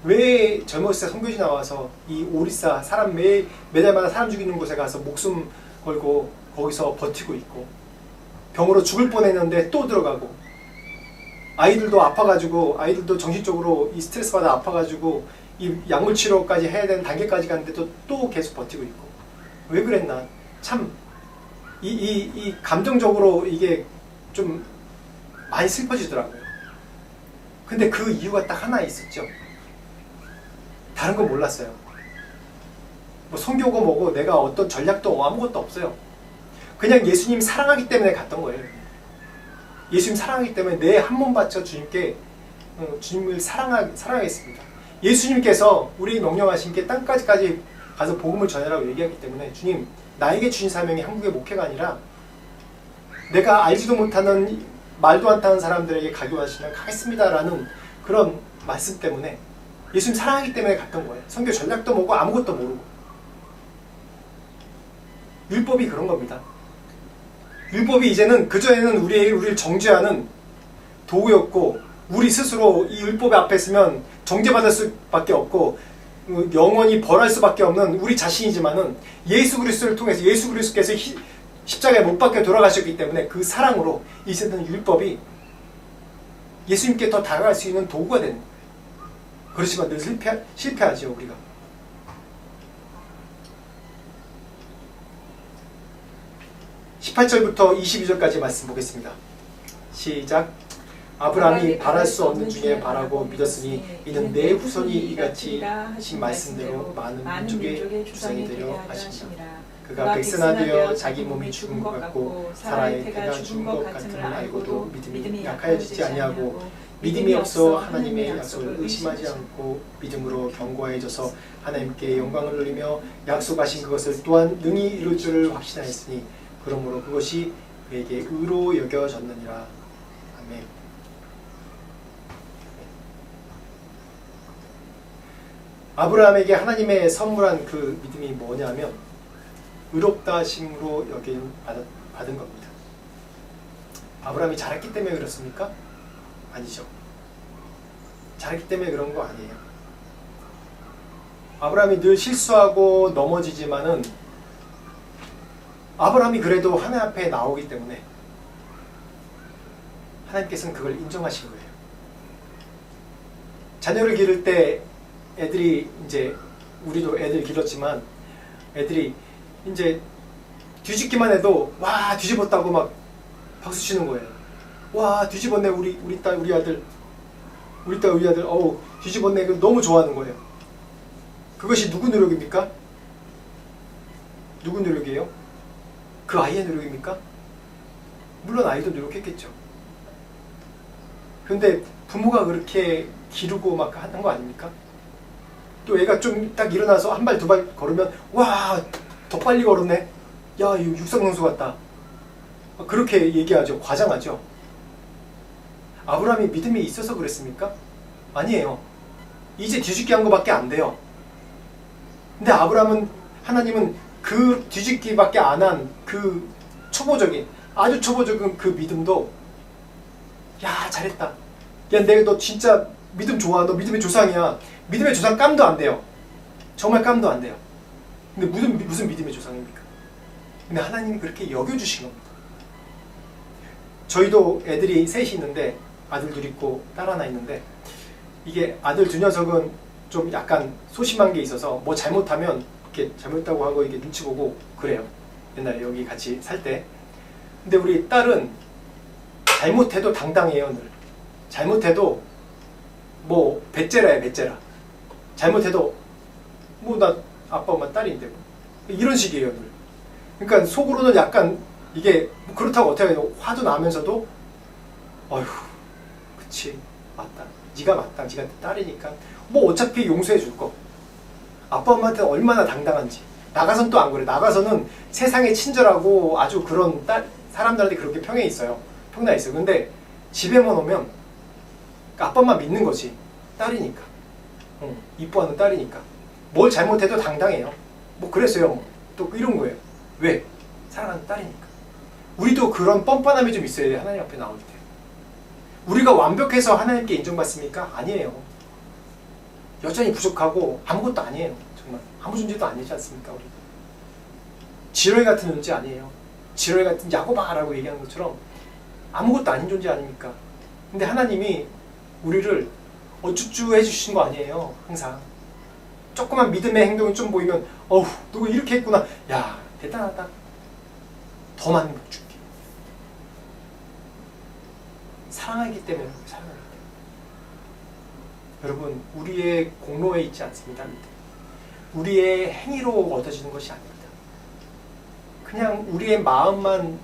왜 젊었을 때 선교지 나와서 이 오리사 사람 매달마다 사람 죽이는 곳에 가서 목숨 걸고 거기서 버티고 있고, 병으로 죽을 뻔했는데 또 들어가고, 아이들도 아파가지고, 아이들도 정신적으로 이 스트레스 받아 아파가지고 이 약물 치료까지 해야 되는 단계까지 갔는데 또 계속 버티고 있고. 왜 그랬나? 참 이 감정적으로 이게 좀 많이 슬퍼지더라고요. 근데 그 이유가 딱 하나 있었죠. 다른 건 몰랐어요. 뭐 성교고 뭐고 내가 어떤 전략도 아무것도 없어요. 그냥 예수님 사랑하기 때문에 갔던 거예요. 예수님 사랑하기 때문에 내 한 몸 바쳐 주님께 주님을 사랑하겠습니다. 예수님께서 우리 명령하신 게 땅까지 가서 복음을 전하라고 얘기하기 때문에 주님, 나에게 주신 사명이 한국의 목회가 아니라 내가 알지도 못하는 말도 안 타는 사람들에게 가교하시면 가겠습니다라는 그런 말씀 때문에 예수님 사랑하기 때문에 갔던 거예요. 선교 전략도 모르고 아무것도 모르고. 율법이 그런 겁니다. 율법이 이제는 그전에는 우리를 정죄하는 도구였고, 우리 스스로 이 율법 앞에 서면 정죄받을 수밖에 없고 영원히 벌할 수밖에 없는 우리 자신이지만은 예수 그리스도를 통해서 예수 그리스도께서 십자가에 못 박혀 돌아가셨기 때문에 그 사랑으로 이제는 율법이 예수님께 더 다가갈 수 있는 도구가 되는 거예요. 그렇지만 늘 실패하죠, 우리가. (18절부터 22절까지) 말씀 보겠습니다. 시작. 아브라함이 바랄 수 없는 중에 바라고 믿었으니 이는 내 후손이 이같이 하신 말씀대로 많은 민족의 조상이 되려 하십니다. 그가 백세나 되어 자기 몸이 죽은 것 같고 사라의 태가 죽은 것 같음을 알고도 믿음이 약하여지지 아니하고 믿음이 없어 하나님의 약속을 의심하지 않고 믿음으로 견고해져서 하나님께 영광을 돌리며 약속하신 그것을 또한 능히 이룰 줄을 확신하였으니 그러므로 그것이 그에게 의로 여겨졌느니라. 아멘. 아브라함에게 하나님의 선물한 그 믿음이 뭐냐면 의롭다 하심으로 받은 겁니다. 아브라함이 잘했기 때문에 그렇습니까? 아니죠. 잘했기 때문에 그런 거 아니에요. 아브라함이 늘 실수하고 넘어지지만은 아브라함이 그래도 하나님 앞에 나오기 때문에 하나님께서는 그걸 인정하신 거예요. 자녀를 기를 때 애들이 이제 우리도 애들 길렀지만 애들이 이제 뒤집기만 해도 와 뒤집었다고 막 박수 치는 거예요. 와 뒤집었네 우리 딸 우리 아들 어우 뒤집었네. 너무 좋아하는 거예요. 그것이 누구 노력입니까? 누구 노력이에요? 그 아이의 노력입니까? 물론 아이도 노력했겠죠. 근데 부모가 그렇게 기르고 막 하는 거 아닙니까? 또 애가 좀 딱 일어나서 한 발 두 발 걸으면 와 더 빨리 걸었네. 야 이거 육상선수 같다. 그렇게 얘기하죠. 과장하죠. 아브라함이 믿음이 있어서 그랬습니까? 아니에요. 이제 뒤집기 한 거밖에 안 돼요. 근데 하나님은 그 뒤집기밖에 안 한 그 초보적인, 아주 초보적인 그 믿음도, 야, 잘했다. 야, 너 진짜 믿음 좋아. 너 믿음의 조상이야. 믿음의 조상 깜도 안 돼요. 정말 깜도 안 돼요. 근데 무슨 믿음의 조상입니까? 근데 하나님이 그렇게 여겨주신 겁니다. 저희도 애들이 셋이 있는데, 아들 둘 있고 딸 하나 있는데, 이게 아들 두 녀석은 좀 약간 소심한 게 있어서 뭐 잘못하면 이렇게 잘못했다고 하고 이게 눈치 보고 그래요. 옛날에 여기 같이 살 때. 근데 우리 딸은 잘못해도 당당해요. 늘. 잘못해도 뭐 배째라야 배째라. 잘못해도 뭐 나 아빠 엄마 딸인데 뭐. 이런 식이에요. 늘. 그러니까 속으로는 약간 이게 뭐 그렇다고 어떻게 해요. 화도 나면서도 어휴 그치 맞다. 네가 맞다. 네가 딸이니까 뭐 어차피 용서해 줄 거. 아빠 엄마한테 얼마나 당당한지. 나가서는 또 안 그래. 나가서는 세상에 친절하고 아주 그런 사람들한테 그렇게 평에 있어요. 평나 있어요. 근데 집에만 오면 아빠 엄마 믿는 거지. 딸이니까. 이뻐하는 딸이니까. 뭘 잘못해도 당당해요. 뭐 그랬어요. 또 이런 거예요. 왜? 사랑하는 딸이니까. 우리도 그런 뻔뻔함이 좀 있어야 돼. 하나님 앞에 나올 때. 우리가 완벽해서 하나님께 인정받습니까? 아니에요. 여전히 부족하고 아무것도 아니에요. 정말 아무 존재도 아니지 않습니까? 우리 지렁이 같은 존재 아니에요. 지렁이 같은 야고바라고 얘기하는 것처럼 아무것도 아닌 존재 아닙니까? 근데 하나님이 우리를 어쭈쭈 해주신 거 아니에요. 항상 조그만 믿음의 행동이 좀 보이면 어우 누구 이렇게 했구나. 야 대단하다. 더 많은 복 줄게. 사랑하기 때문에 사랑하기 때문에. 여러분 우리의 공로에 있지 않습니다. 우리의 행위로 얻어지는 것이 아닙니다. 그냥 우리의 마음만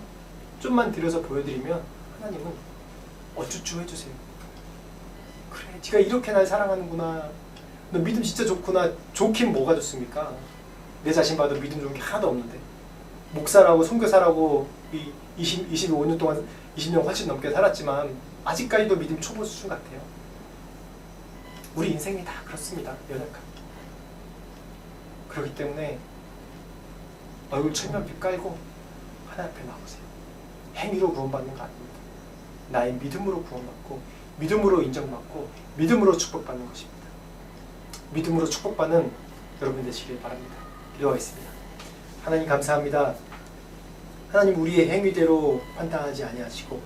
좀만 들여서 보여드리면 하나님은 어쭈쭈 해주세요. 그래 네가 이렇게 날 사랑하는구나. 너 믿음 진짜 좋구나. 좋긴 뭐가 좋습니까? 내 자신 봐도 믿음 좋은 게 하나도 없는데. 목사라고 선교사라고 25년 동안 20년 훨씬 넘게 살았지만 아직까지도 믿음 초보 수준 같아요. 우리 인생이 다 그렇습니다. 연약합니다. 그렇기 때문에 얼굴 철면피 깔고 하나님 앞에 나오세요. 행위로 구원받는 거 아닙니다. 나의 믿음으로 구원받고 믿음으로 인정받고 믿음으로 축복받는 것입니다. 믿음으로 축복받는 여러분 되시길 바랍니다. 기도하겠습니다. 하나님 감사합니다. 하나님 우리의 행위대로 판단하지 아니하시고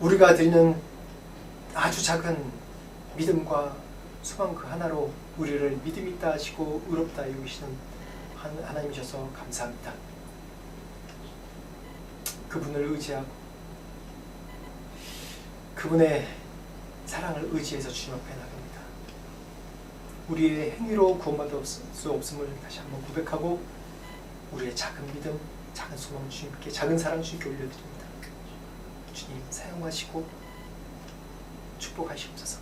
우리가 드리는 아주 작은 믿음과 소망 그 하나로 우리를 믿음 있다 하시고 의롭다 여기시는 하나님이셔서 감사합니다. 그분을 의지하고 그분의 사랑을 의지해서 주님 앞에 나갑니다. 우리의 행위로 구원받을 수 없음을 다시 한번 고백하고 우리의 작은 믿음, 작은 소망 주님께, 작은 사랑 주님께 올려드립니다. 주님 사용하시고 축복하시옵소서.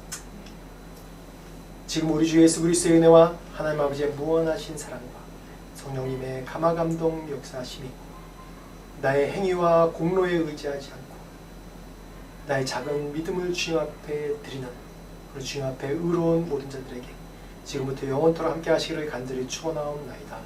지금 우리 주 예수 그리스도의 은혜와 하나님 아버지의 무한하신 사랑과 성령님의 감화감동 역사하심이 나의 행위와 공로에 의지하지 않고 나의 작은 믿음을 주님 앞에 드리는 그리고 주님 앞에 의로운 모든 자들에게 지금부터 영원토록 함께 하시기를 간절히 축원하옵나이다.